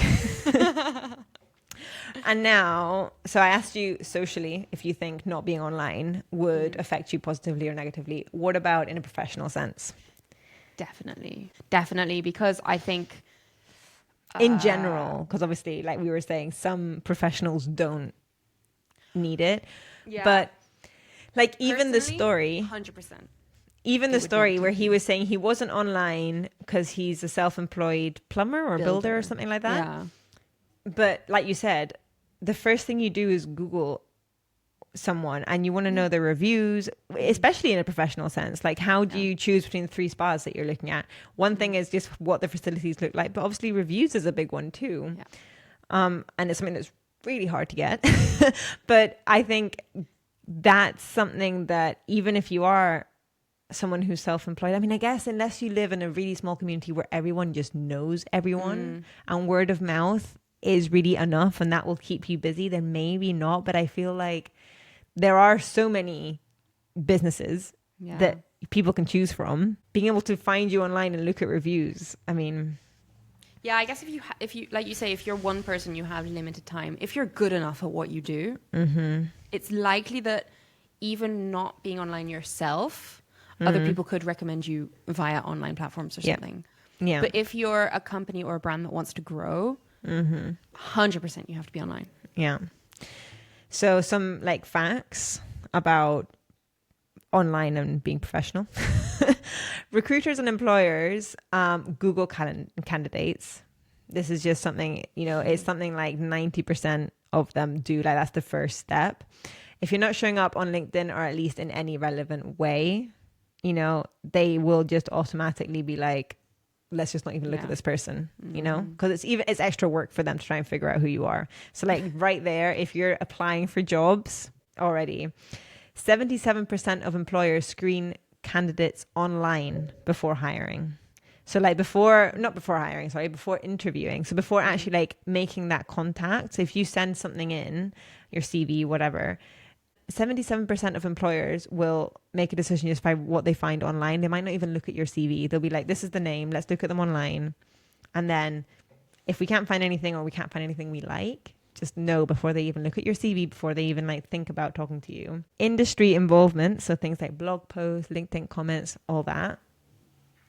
And now, so I asked you socially if you think not being online would affect you positively or negatively. What about in a professional sense? Definitely, because I think in general, because obviously, like we were saying, some professionals don't need it. Yeah. But like even the story, 100%. Even the story where he was saying he wasn't online because he's a self-employed plumber or builder or something like that. Yeah. But like you said, the first thing you do is Google someone and you want to know their reviews, especially in a professional sense. Like, how do you choose between the 3 spas that you're looking at? One thing is just what the facilities look like, but obviously reviews is a big one too. And it's something that's really hard to get. But I think that's something that even if you are someone who's self-employed, I mean, I guess unless you live in a really small community where everyone just knows everyone and word of mouth is really enough and that will keep you busy, then maybe not. But I feel like there are so many businesses that people can choose from. Being able to find you online and look at reviews, I mean... Yeah, I guess if you like you say, if you're one person, you have limited time. If you're good enough at what you do, it's likely that even not being online yourself, other people could recommend you via online platforms or something. Yeah. But if you're a company or a brand that wants to grow, 100% you have to be online. Yeah. So some like facts about online and being professional. Recruiters and employers Google candidates. This is just something, you know, it's something like 90% of them do. Like that's the first step. If you're not showing up on LinkedIn or at least in any relevant way, you know, they will just automatically be like, let's just not even look at this person, you know, because it's extra work for them to try and figure out who you are. So like right there, if you're applying for jobs already, 77% of employers screen candidates online before hiring. So like before interviewing. So before actually like making that contact. So if you send something in, your CV, whatever, 77% of employers will make a decision just by what they find online. They might not even look at your CV. They'll be like, this is the name, let's look at them online. And then if we can't find anything or we can't find anything we like, just know before they even look at your CV, before they even like think about talking to you. Industry involvement, so things like blog posts, LinkedIn comments, all that,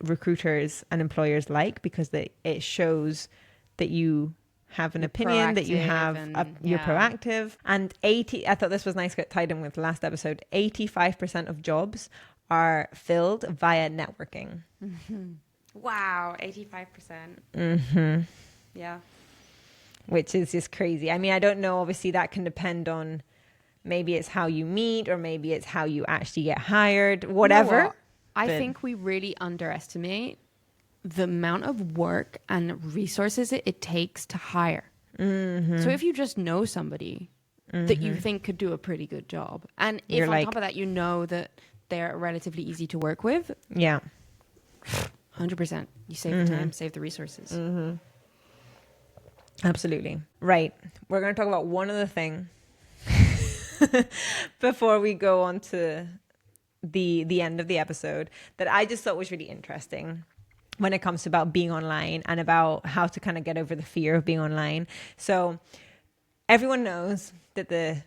recruiters and employers like, because it shows that you have an opinion, that you have you're proactive. And I thought this was nice, got tied in with last episode, 85% of jobs are filled via networking. Wow, 85%. Yeah. Which is just crazy. I mean, I don't know, obviously that can depend on, maybe it's how you meet or maybe it's how you actually get hired, whatever. You know what? I think we really underestimate the amount of work and resources it takes to hire. So if you just know somebody that you think could do a pretty good job, and if on top of that you know that they're relatively easy to work with, 100%, you save the time, save the resources. Absolutely. Right. We're going to talk about one other thing before we go on to the end of the episode that I just thought was really interesting when it comes to about being online and about how to kind of get over the fear of being online. So everyone knows that the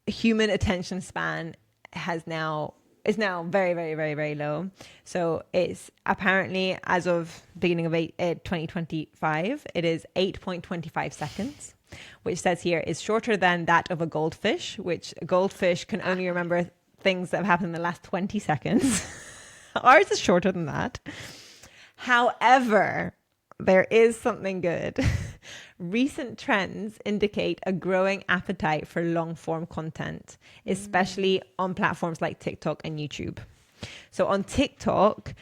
human attention span is now very, very, very, very low. So it's apparently, as of beginning of 2025, it is 8.25 seconds, which says here is shorter than that of a goldfish, which a goldfish can only remember things that have happened in the last 20 seconds. Ours is shorter than that. However, there is something good. Recent trends indicate a growing appetite for long-form content, especially on platforms like TikTok and YouTube. So on TikTok,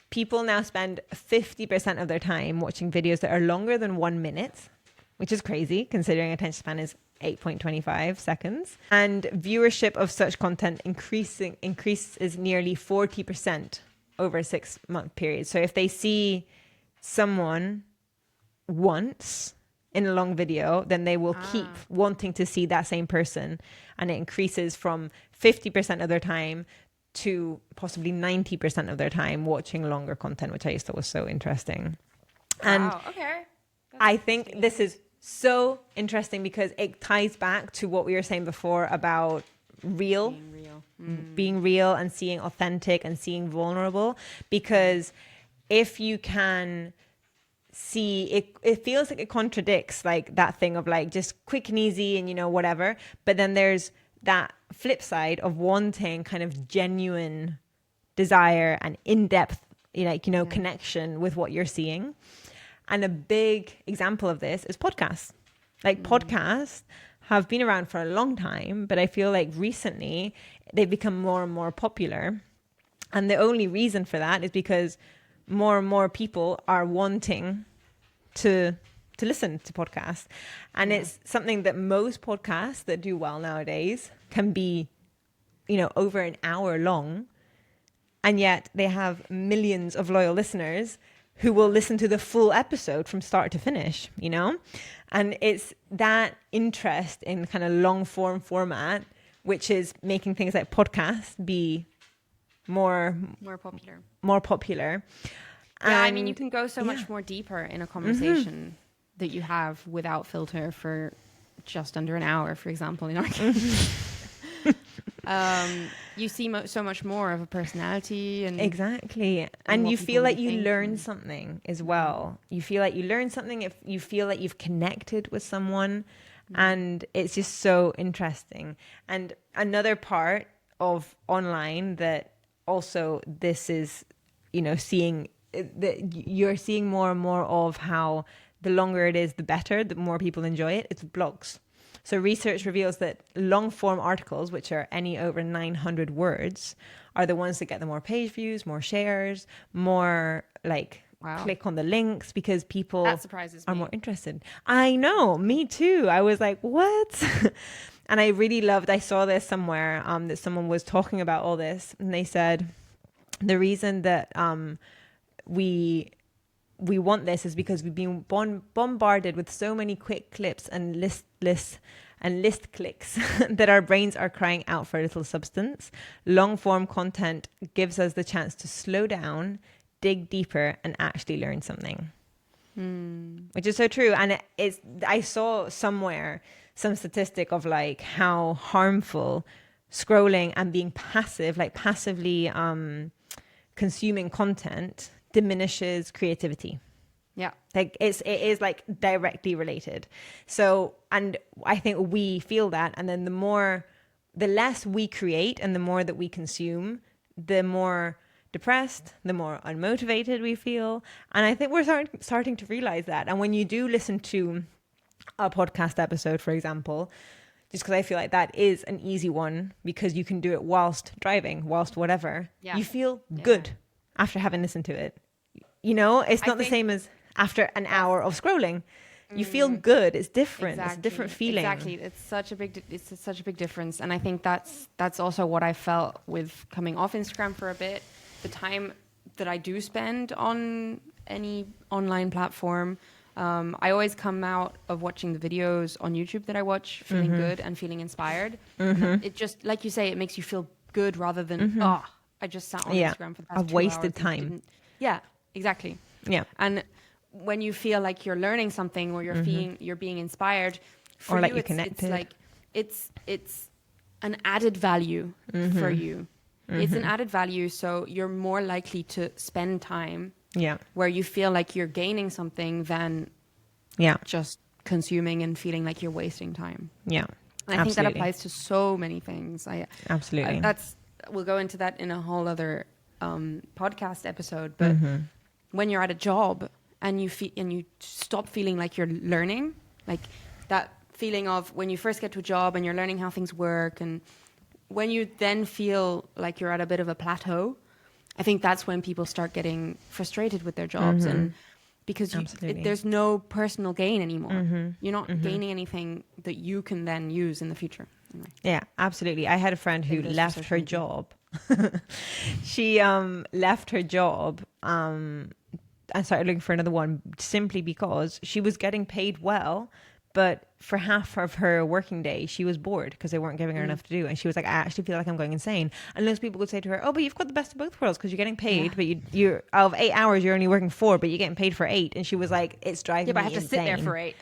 people now spend 50% of their time watching videos that are longer than 1 minute, which is crazy considering attention span is 8.25 seconds. And viewership of such content increases nearly 40% over a 6-month period. So if they see someone once in a long video, then they will keep wanting to see that same person, and it increases from 50% of their time to possibly 90% of their time watching longer content, which I just thought was so interesting. And okay. I think this is so interesting because it ties back to what we were saying before about being real and seeing authentic and seeing vulnerable. Because if you can see it feels like it contradicts like that thing of like just quick and easy and, you know, whatever. But then there's that flip side of wanting kind of genuine desire and in-depth, connection with what you're seeing. And a big example of this is podcasts. Like podcasts have been around for a long time, but I feel like recently they've become more and more popular. And the only reason for that is because more and more people are wanting to listen to podcasts. And it's something that most podcasts that do well nowadays can be over an hour long, and yet they have millions of loyal listeners who will listen to the full episode from start to finish, and it's that interest in kind of long form format, which is making things like podcasts be more popular. Yeah, I mean, you can go so much more deeper in a conversation that you have without filter for just under an hour, for example, in our case. You see so much more of a personality, and exactly, and you feel like you learn something as well. You feel like you learn something if you feel like you've connected with someone, and it's just so interesting. And another part of online that also this is, seeing that you're seeing more and more of how the longer it is, the better, the more people enjoy it. It's blogs. So research reveals that long form articles, which are any over 900 words, are the ones that get the more page views, more shares, more click on the links, because people that surprises are me. more interested. I know, me too. I was like, what? And I really loved, I saw this somewhere that someone was talking about all this, and they said the reason that we want this is because we've been bombarded with so many quick clips and list clicks that our brains are crying out for a little substance. Long form content gives us the chance to slow down, dig deeper, and actually learn something. Which is so true. And I saw somewhere some statistic of how harmful scrolling and being passive, passively consuming content, diminishes creativity. Yeah. It is directly related. So, and I think we feel that, and then the less we create and the more that we consume, the more depressed, the more unmotivated we feel. And I think we're starting to realize that. And when you do listen to a podcast episode, for example, just because I feel like that is an easy one, because you can do it whilst driving, whilst whatever, you feel good after having listened to it. It's not the same as after an hour of scrolling. You feel good. It's different. Exactly. It's a different feeling. Exactly. It's such a big difference. And I think that's also what I felt with coming off Instagram for a bit. The time that I do spend on any online platform, I always come out of watching the videos on YouTube that I watch feeling good and feeling inspired. And it just, like you say, it makes you feel good rather than, I just sat on Instagram for the past 2 hours. I've wasted time. Yeah, exactly. Yeah. And when you feel like you're learning something, or you're being inspired, for or you, you're connected, it's an added value for you. It's an added value, so you're more likely to spend time where you feel like you're gaining something than just consuming and feeling like you're wasting time. Yeah. And I think that applies to so many things. Absolutely. We'll go into that in a whole other podcast episode, but when you're at a job and you stop feeling like you're learning, like that feeling of when you first get to a job and you're learning how things work, and when you then feel like you're at a bit of a plateau, I think that's when people start getting frustrated with their jobs, and because there's no personal gain anymore. You're not gaining anything that you can then use in the future. Anyway. Yeah, absolutely. I had a friend who left her job. She left her job and started looking for another one, simply because she was getting paid well, but for half of her working day she was bored because they weren't giving her enough to do, and she was like, I actually feel like I'm going insane. And those people would say to her, oh, but you've got the best of both worlds, because you're getting paid, but you're out of 8 hours you're only working 4, but you're getting paid for 8. And she was like, it's driving me but I have to insane. sit there for 8.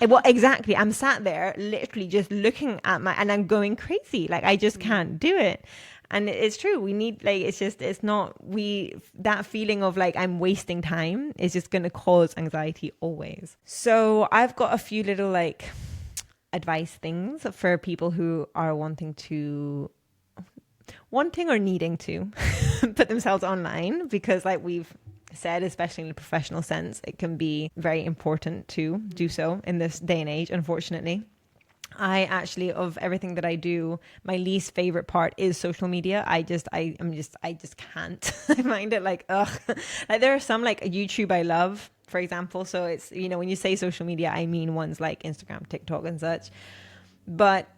Well, exactly. I'm sat there literally just looking at and I'm going crazy. Like, I just can't do it. And it's true. We need, that feeling of like, I'm wasting time is just going to cause anxiety always. So I've got a few little advice things for people who are wanting or needing to put themselves online, because like we've said, especially in a professional sense, it can be very important to do so in this day and age, unfortunately. I actually, of everything that I do, my least favorite part is social media. I just can't. I find it like, ugh. Like, there are some like YouTube I love, for example. So it's, when you say social media, I mean ones like Instagram, TikTok and such. But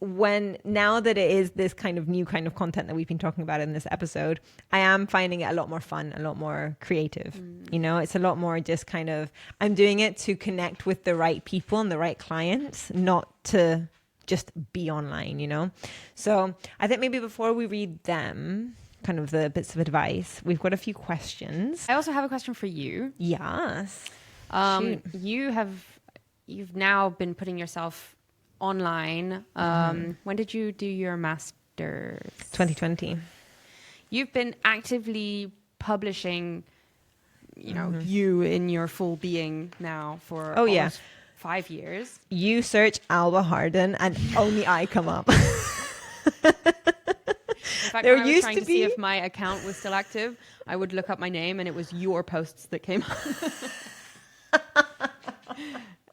now that it is this kind of new kind of content that we've been talking about in this episode, I am finding it a lot more fun, a lot more creative. You know, it's a lot more just kind of, I'm doing it to connect with the right people and the right clients, not to just be online, you know? So I think maybe before we read them, kind of the bits of advice, we've got a few questions. I also have a question for you. Yes. You've now been putting yourself online. When did you do your master's? 2020. You've been actively publishing, you know, you in your full being now for almost 5 years. You search Alba Harden and only I come up. In fact, when I was trying to see if my account was still active, I would look up my name and it was your posts that came up.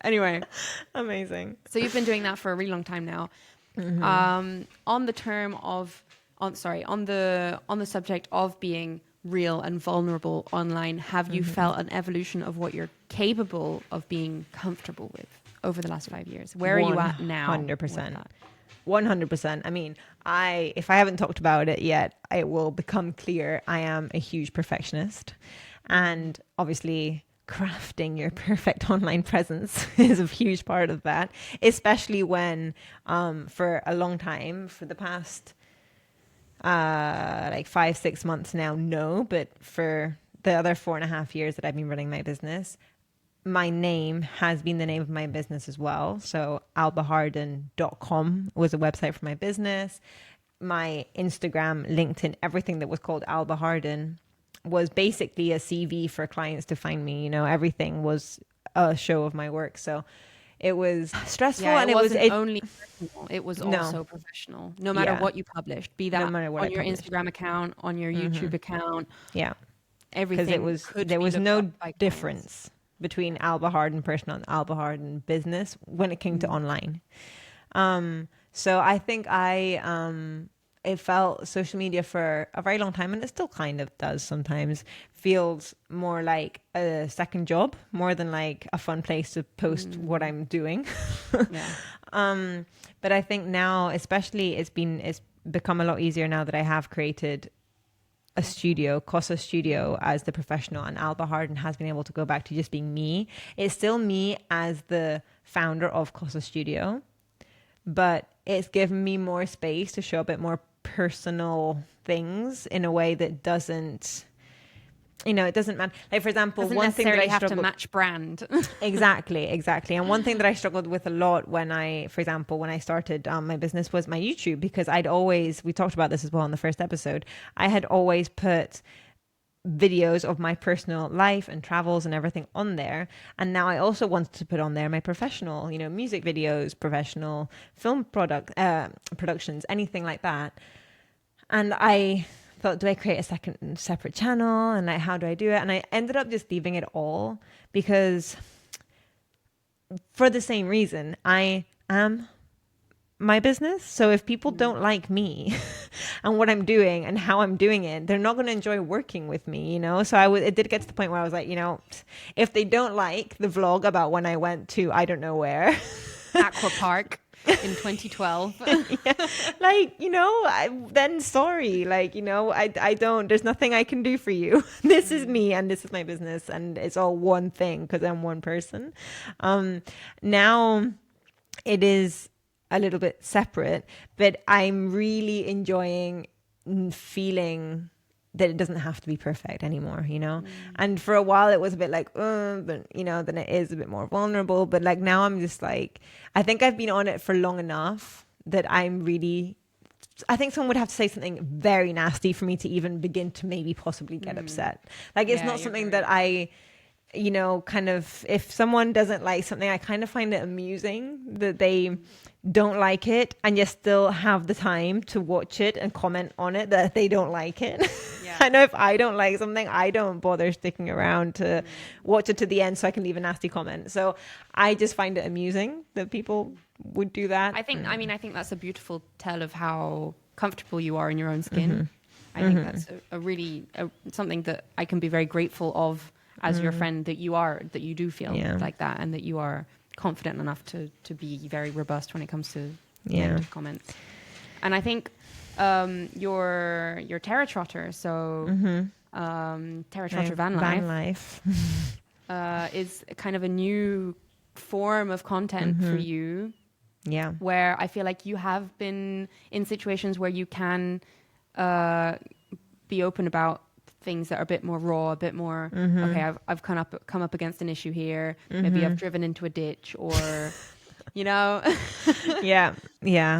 Anyway. Amazing. So you've been doing that for a really long time now. On the subject of being real and vulnerable online, have you felt an evolution of what you're capable of being comfortable with over the last 5 years? Where are you at now? 100%. 100%. I mean, if I haven't talked about it yet, it will become clear. I am a huge perfectionist, and obviously crafting your perfect online presence is a huge part of that, especially when for a long time, for the past like 5-6 months now, but for the other 4.5 years that I've been running my business, my name has been the name of my business as well. So albaharden.com was a website for my business. My Instagram, LinkedIn, everything that was called Alba Harden was basically a CV for clients to find me. You know, everything was a show of my work. So it was stressful, and it wasn't only personal, it was also professional. No matter what you published, be that on your Instagram account, on your YouTube account, everything. Because there was no difference between Alba Harden personal and Alba Harden business when it came to online. So I think it felt social media for a very long time, and it still kind of does sometimes, feels more like a second job more than like a fun place to post what I'm doing. But I think now, especially, it's become a lot easier now that I have created a studio, Cosa Studio, as the professional, and Alba Harden has been able to go back to just being me. It's still me as the founder of Cosa Studio, but it's given me more space to show a bit more personal things in a way that doesn't, you know, it doesn't matter. Like, for example, one thing that I have to match brand. Exactly. And one thing that I struggled with a lot when I started my business was my YouTube, because we talked about this as well in the first episode. I had always put videos of my personal life and travels and everything on there, and now I also wanted to put on there my professional, you know, music videos, professional film productions, anything like that. And I thought, do I create a separate channel, and like, how do I do it? And I ended up just leaving it all, because for the same reason, I am my business. So if people don't like me and what I'm doing and how I'm doing it, they're not going to enjoy working with me, you know? So it did get to the point where I was like, you know, if they don't like the vlog about when I went to, I don't know where, Aqua Park in 2012. Like, you know, then sorry, like, you know, I don't, there's nothing I can do for you. This is me, and this is my business, and it's all one thing because I'm one person. Now it is a little bit separate, but I'm really enjoying feeling that it doesn't have to be perfect anymore, you know? And for a while it was a bit like, but you know, then it is a bit more vulnerable. But like now I'm just like, I think I've been on it for long enough that I think someone would have to say something very nasty for me to even begin to maybe possibly get upset. Like, it's not something that I, you know, kind of, if someone doesn't like something, I kind of find it amusing that they don't like it and yet still have the time to watch it and comment on it that they don't like it. I know if I don't like something, I don't bother sticking around to watch it to the end so I can leave a nasty comment. So I just find it amusing that people would do that. I think that's a beautiful tell of how comfortable you are in your own skin. I think that's a really something that I can be very grateful of as your friend, that you do feel like that, and that you are confident enough to be very robust when it comes to negative comments. And I think your Terra Trotter, so Terra Trotter van life is kind of a new form of content for you. Yeah. Where I feel like you have been in situations where you can be open about things that are a bit more raw, a bit more, okay, I've come up against an issue here. Maybe I've driven into a ditch or, you know. Yeah.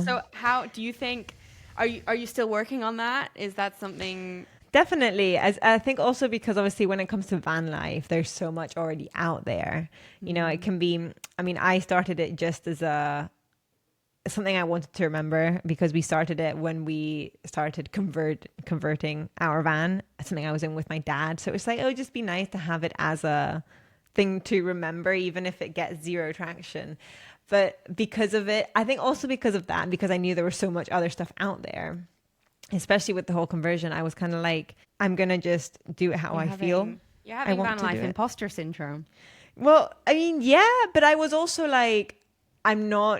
So how do you think, are you still working on that? Is that something? Definitely. As I think also because obviously when it comes to van life, there's so much already out there. You know, it can be, I mean, I started it just as something I wanted to remember because we started it when we started converting our van, something I was in with my dad. So it was like, it would just be nice to have it as a thing to remember, even if it gets zero traction. But because of it, I think also because of that, because I knew there was so much other stuff out there, especially with the whole conversion, I was kind of like, I'm going to just do it how I feel. You're having van life imposter syndrome. Well, I mean, yeah, but I was also like,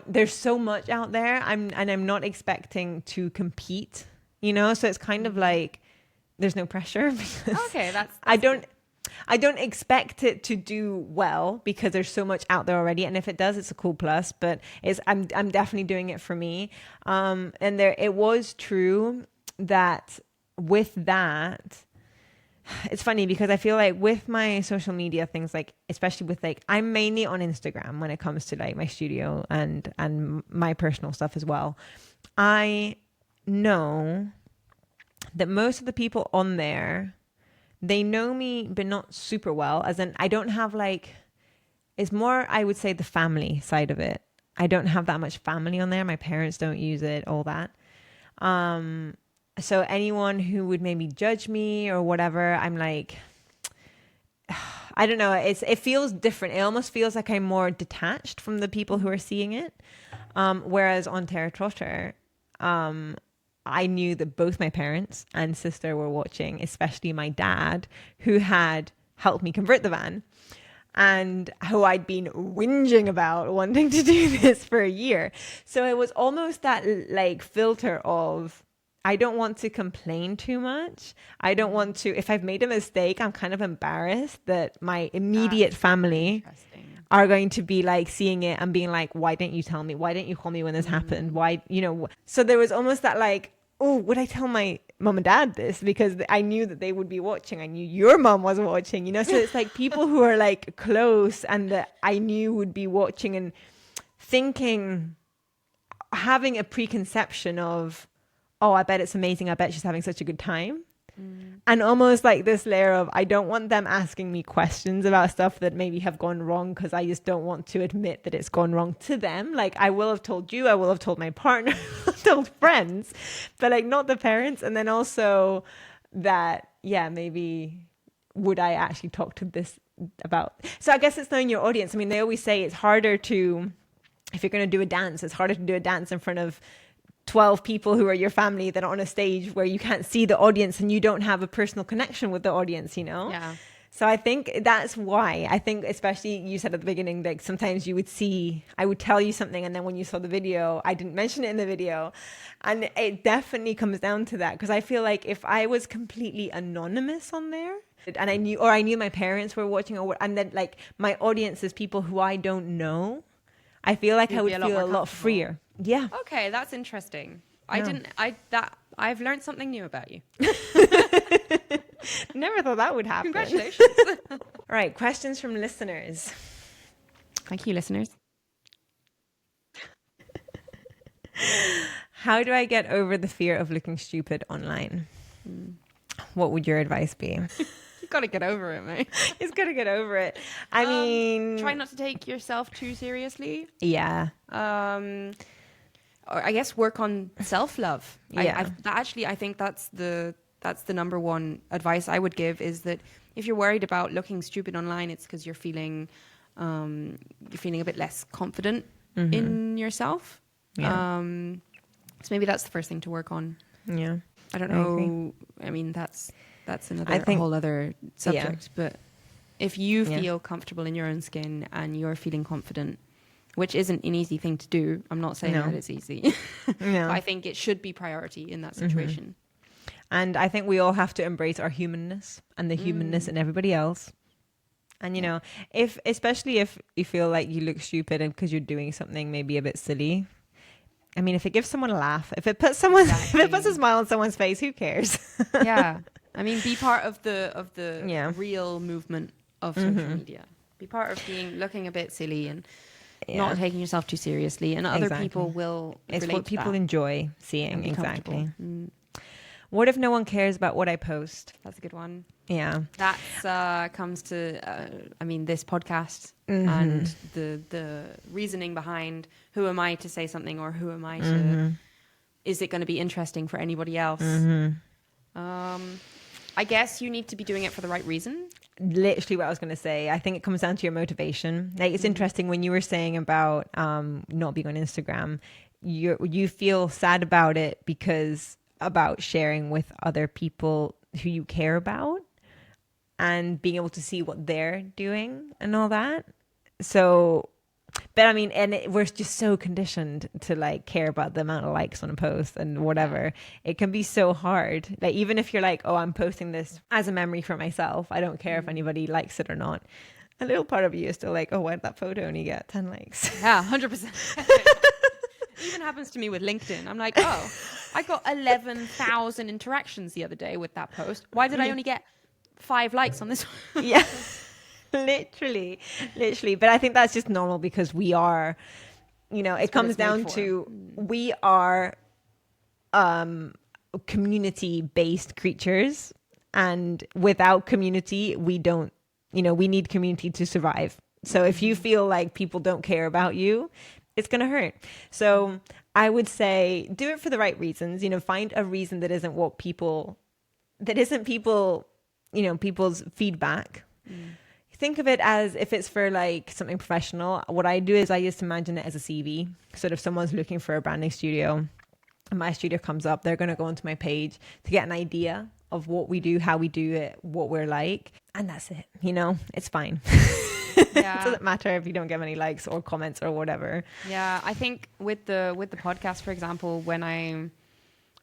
there's so much out there. I'm not expecting to compete, you know? So it's kind of like, there's no pressure. Okay. That's I don't expect it to do well because there's so much out there already. And if it does, it's a cool plus, but I'm definitely doing it for me. And it was true that with that, it's funny because I feel like with my social media things, like especially with like I'm mainly on Instagram when it comes to like my studio and my personal stuff as well. I know that most of the people on there, they know me but not super well, as in I don't have like, it's more I would say the family side of it. I don't have that much family on there. My parents don't use it, all that. So anyone who would maybe judge me or whatever, I'm like, I don't know. It feels different. It almost feels like I'm more detached from the people who are seeing it. Whereas on Terra Trotter, I knew that both my parents and sister were watching, especially my dad, who had helped me convert the van and who I'd been whinging about wanting to do this for a year. So it was almost that like filter of, I don't want to complain too much. I don't want to, if I've made a mistake, I'm kind of embarrassed that my immediate family are going to be like seeing it and being like, why didn't you tell me? Why didn't you call me when this happened? Why, you know? So there was almost that like, oh, would I tell my mom and dad this? Because I knew that they would be watching. I knew your mom was watching, you know? So it's like people who are like close and that I knew would be watching and thinking, having a preconception of, oh, I bet it's amazing. I bet she's having such a good time. And almost like this layer of, I don't want them asking me questions about stuff that maybe have gone wrong because I just don't want to admit that it's gone wrong to them. Like I will have told you, I will have told my partner, told friends, but like not the parents. And then also that, yeah, maybe would I actually talk to this about? So I guess it's knowing your audience. I mean, they always say it's harder to, if you're going to do a dance, it's harder to do a dance in front of 12 people who are your family than on a stage where you can't see the audience and you don't have a personal connection with the audience, you know? Yeah. So I think that's why. I think especially you said at the beginning, like sometimes you would see, I would tell you something and then when you saw the video, I didn't mention it in the video. And it definitely comes down to that because I feel like if I was completely anonymous on there and I knew my parents were watching and then like my audience is people who I don't know, I feel like I would feel a lot freer. Yeah. Okay, that's interesting. Yeah. I've learned something new about you. Never thought that would happen. Congratulations. All right, questions from listeners. Thank you, listeners. How do I get over the fear of looking stupid online? What would your advice be? You've got to get over it, mate. He's got to get over it. I mean... Try not to take yourself too seriously. Yeah. Or I guess work on self-love. Yeah. I think that's the number one advice I would give is that if you're worried about looking stupid online, it's because you're feeling a bit less confident in yourself. Yeah. So maybe that's the first thing to work on. Yeah. I don't know. I mean, that's a whole other subject. Yeah. But if you feel comfortable in your own skin and you're feeling confident, which isn't an easy thing to do. I'm not saying that it's easy. No. I think it should be priority in that situation. And I think we all have to embrace our humanness and the humanness in everybody else. And, you know, especially if you feel like you look stupid and because you're doing something maybe a bit silly. I mean, if it gives someone a laugh, if it puts if it puts a smile on someone's face, who cares? Yeah. I mean, be part of the real movement of social media. Be part of looking a bit silly and not taking yourself too seriously. And other people will It's relate what to people that enjoy seeing. Exactly. What if no one cares about what I post? That's a good one. Yeah. That comes to, this podcast and the reasoning behind who am I to say something or who am I to, is it going to be interesting for anybody else? I guess you need to be doing it for the right reason. Literally what I was going to say. I think it comes down to your motivation. Like it's interesting when you were saying about not being on Instagram, you feel sad about it because about sharing with other people who you care about and being able to see what they're doing and all that. So, but I mean, we're just so conditioned to like care about the amount of likes on a post and whatever. It can be so hard. Like even if you're like, oh, I'm posting this as a memory for myself, I don't care if anybody likes it or not. A little part of you is still like, oh, why did that photo only get 10 likes? Yeah, 100%. Even happens to me with LinkedIn. I'm like, oh, I got 11,000 interactions the other day with that post. Why did I only get 5 likes on this one? Yeah, literally. But I think that's just normal because we are, you know, it comes down to we are community-based creatures. And without community, we don't, you know, we need community to survive. So if you feel like people don't care about you, it's going to hurt. So I would say do it for the right reasons. You know, find a reason that isn't people, you know, people's feedback. Think of it as if it's for like something professional. What I do is I just imagine it as a CV. Sort of someone's looking for a branding studio and my studio comes up, they're going to go onto my page to get an idea of what we do, how we do it, what we're like. And that's it. You know, it's fine. Yeah. It doesn't matter if you don't get many likes or comments or whatever. Yeah, I think with the podcast, for example, when I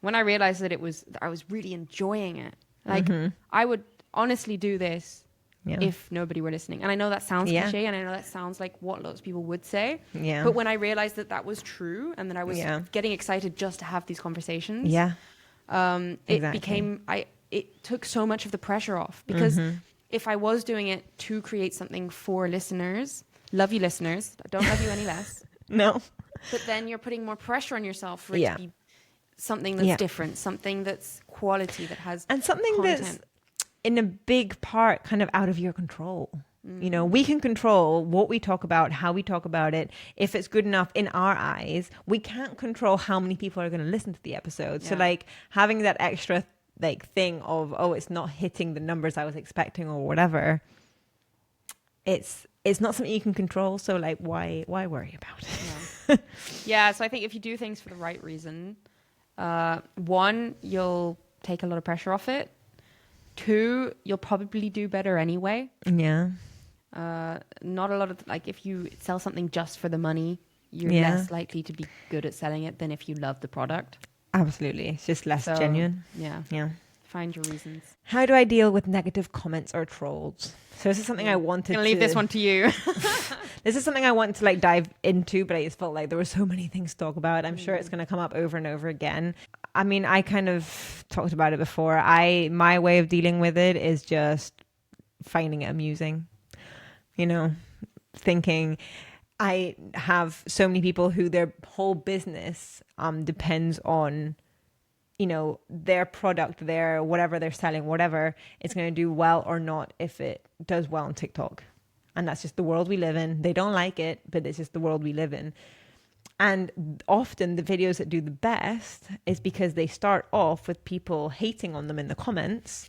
realized that I was really enjoying it. Like I would honestly do this if nobody were listening. And I know that sounds cliche, and I know that sounds like what lots of people would say. Yeah. But when I realized that was true, and that I was getting excited just to have these conversations, it took so much of the pressure off because. If I was doing it to create something for listeners, love you listeners, I don't love you any less. No. But then you're putting more pressure on yourself for it to be something that's different, something that's quality, that has and something content. That's in a big part kind of out of your control. You know, we can control what we talk about, how we talk about it. If it's good enough in our eyes, we can't control how many people are going to listen to the episode. Yeah. So like having that extra like thing of, oh, it's not hitting the numbers I was expecting or whatever. It's not something you can control. So like, why worry about it? Yeah. So I think if you do things for the right reason, 1, you'll take a lot of pressure off it. 2, you'll probably do better anyway. Yeah. Not a lot of, like if you sell something just for the money, you're less likely to be good at selling it than if you love the product. Absolutely. It's just less genuine. Yeah. Find your reasons. How do I deal with negative comments or trolls? So this is something I wanted to... leave this one to you. This is something I wanted to like dive into, but I just felt like there were so many things to talk about. I'm sure it's going to come up over and over again. I mean, I kind of talked about it before. My way of dealing with it is just finding it amusing. You know, thinking... I have so many people who their whole business depends on, you know, their product, their whatever they're selling, whatever, it's going to do well or not if it does well on TikTok. And that's just the world we live in. They don't like it, but it's just the world we live in. And often the videos that do the best is because they start off with people hating on them in the comments,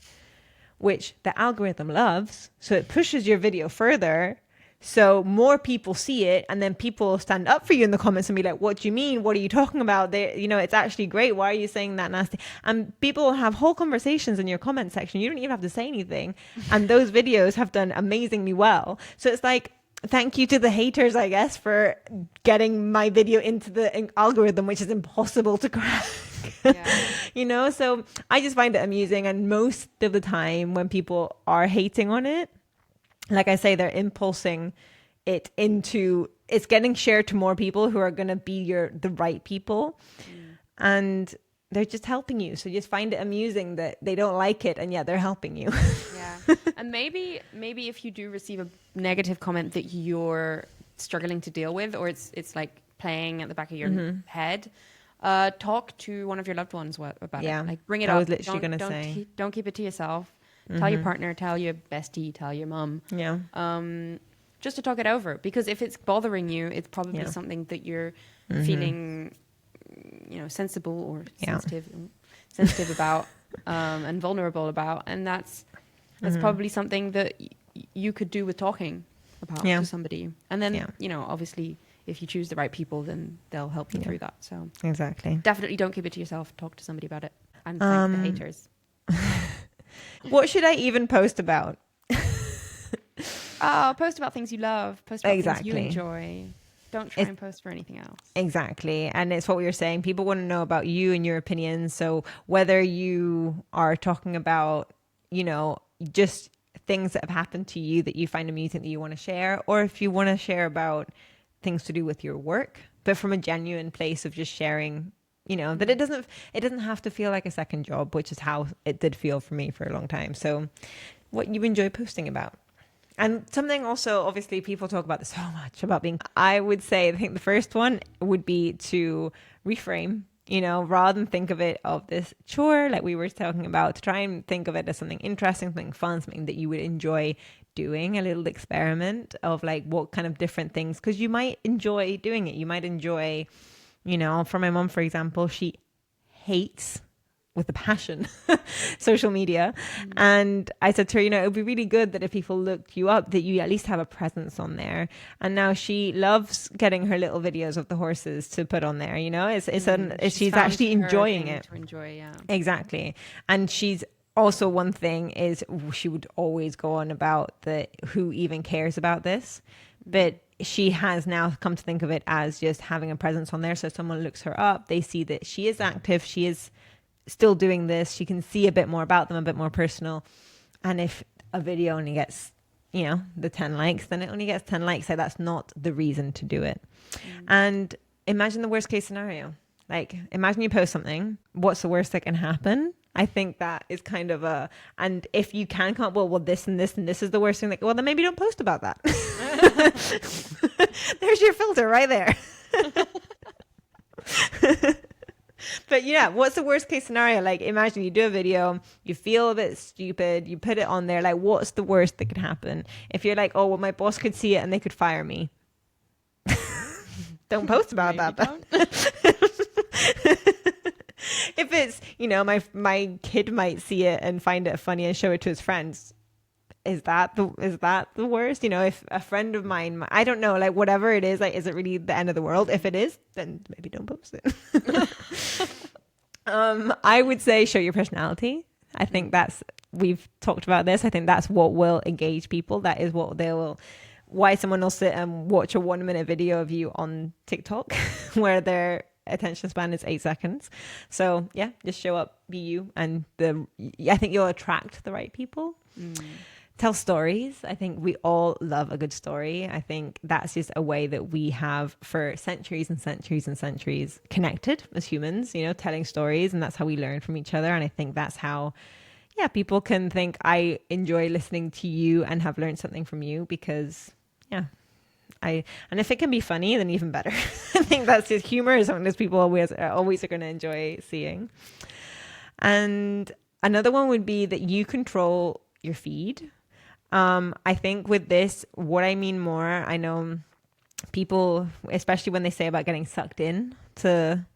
which the algorithm loves. So it pushes your video further. So more people see it, and then people stand up for you in the comments and be like, what do you mean? What are you talking about? You know, it's actually great. Why are you saying that nasty? And people have whole conversations in your comment section. You don't even have to say anything. And those videos have done amazingly well. So it's like, thank you to the haters, I guess, for getting my video into the algorithm, which is impossible to crack. Yeah. So I just find it amusing. And most of the time when people are hating on it, like I say, they're impulsing it into, it's getting shared to more people who are going to be the right people. And they're just helping you. So you just find it amusing that they don't like it and yet they're helping you. Yeah. And maybe if you do receive a negative comment that you're struggling to deal with, or it's like playing at the back of your head, talk to one of your loved ones about it. Like bring it up. I was literally going to say. Don't keep it to yourself. Tell your partner, tell your bestie, tell your mum. Yeah. Just to talk it over. Because if it's bothering you, it's probably something that you're feeling sensible or sensitive about and vulnerable about, and that's probably something that you could do with talking about to somebody, and then obviously if you choose the right people, then they'll help you through that. So exactly, definitely don't keep it to yourself. Talk to somebody about it, and thank the haters. What should I even post about? Post about things you love. Post about things you enjoy. Don't try and post for anything else. Exactly. And it's what we were saying. People want to know about you and your opinions. So whether you are talking about, just things that have happened to you that you find amusing that you want to share, or if you want to share about things to do with your work, but from a genuine place of just sharing, that it doesn't have to feel like a second job, which is how it did feel for me for a long time. So what you enjoy posting about. And something also, obviously, people talk about this so much about I would say, I think the first one would be to reframe, rather than think of it of this chore, like we were talking about, to try and think of it as something interesting, something fun, something that you would enjoy doing, a little experiment of like what kind of different things, because you might enjoy doing it. You might enjoy, for my mom, for example, she hates with a passion social media, and I said to her, it would be really good that if people looked you up, that you at least have a presence on there. And now she loves getting her little videos of the horses to put on there. She's actually enjoying it. To enjoy, yeah. Exactly. And she's also, one thing is she would always go on about who even cares about this, but she has now come to think of it as just having a presence on there. So if someone looks her up, they see that she is active, she is still doing this, she can see a bit more about them, a bit more personal. And if a video only gets the 10 likes, then it only gets 10 likes. So that's not the reason to do it. And imagine the worst case scenario. Like, imagine you post something, what's the worst that can happen? I think that is kind of and if you can come up, well, this and this and this is the worst thing, like, well, then maybe don't post about that. There's your filter right there. But what's the worst case scenario? Like, imagine you do a video, you feel a bit stupid, you put it on there. Like, what's the worst that could happen? If you're like, oh, well, my boss could see it and they could fire me. Don't post about that. If it's, my kid might see it and find it funny and show it to his friends. Is that the worst? If a friend of mine, I don't know, like whatever it is, like, is it really the end of the world? If it is, then maybe don't post it. I would say show your personality. I think we've talked about this. I think that's what will engage people. That is what why someone will sit and watch a 1-minute video of you on TikTok where their attention span is 8 seconds. So yeah, just show up, be you, and I think you'll attract the right people. Tell stories. I think we all love a good story. I think that's just a way that we have for centuries and centuries and centuries connected as humans, telling stories, and that's how we learn from each other. And I think that's how, people can think, I enjoy listening to you and have learned something from you because, and if it can be funny, then even better. I think that's just humor is something that people always are going to enjoy seeing. And another one would be that you control your feed. I think with this, what I mean more, I know people, especially when they say about getting sucked in to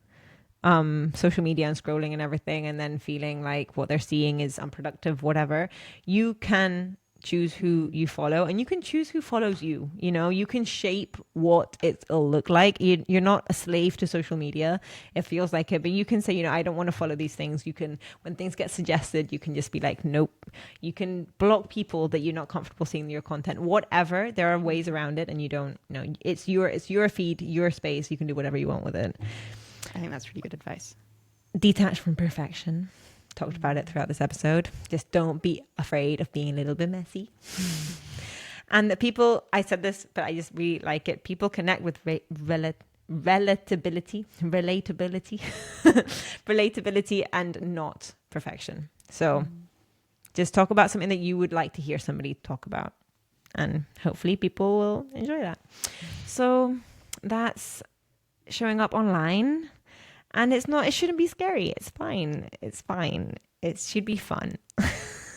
social media and scrolling and everything, and then feeling like what they're seeing is unproductive, whatever, you can choose who you follow, and you can choose who follows you. You know, you can shape what it'll look like. You're not a slave to social media. It feels like it, but you can say, you know, I don't want to follow these things. You can, when things get suggested, you can just be like, nope. You can block people that you're not comfortable seeing your content. Whatever, there are ways around it, and you don't know. It's your feed, your space. You can do whatever you want with it. I think that's really good advice. Detach from perfection. Talked about it throughout this episode. Just don't be afraid of being a little bit messy. And the people, I said this, but I just really like it. People connect with relatability, relatability, and not perfection. So just talk about something that you would like to hear somebody talk about, and hopefully people will enjoy that. So that's showing up online. And it shouldn't be scary. It's fine. It should be fun.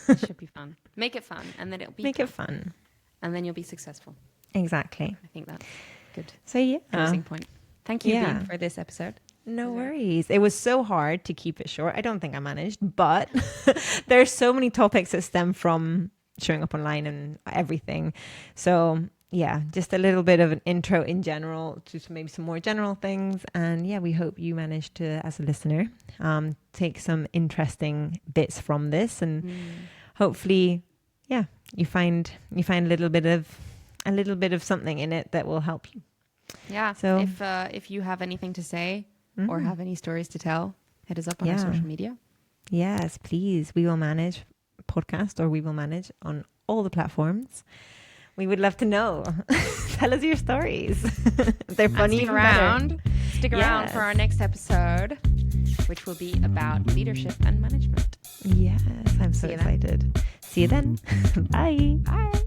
It should be fun. Make it fun, and then it'll be it fun. And then you'll be successful. Exactly. I think that's good. So yeah. Closing point. Thank you Bean, for this episode. No worries. It was so hard to keep it short. I don't think I managed, but there's so many topics that stem from showing up online and everything. So yeah, just a little bit of an intro in general to maybe some more general things. And yeah, we hope you managed to, as a listener, take some interesting bits from this, and hopefully, yeah, you find a little bit of something in it that will help you. Yeah. So if you have anything to say or have any stories to tell, hit us up on our social media. Yes, please. We Will Manage podcast, or We Will Manage on all the platforms. We would love to know. Tell us your stories. They're funny. Stick around for our next episode, which will be about leadership and management. Yes, I'm so excited. See you then. Bye. Bye.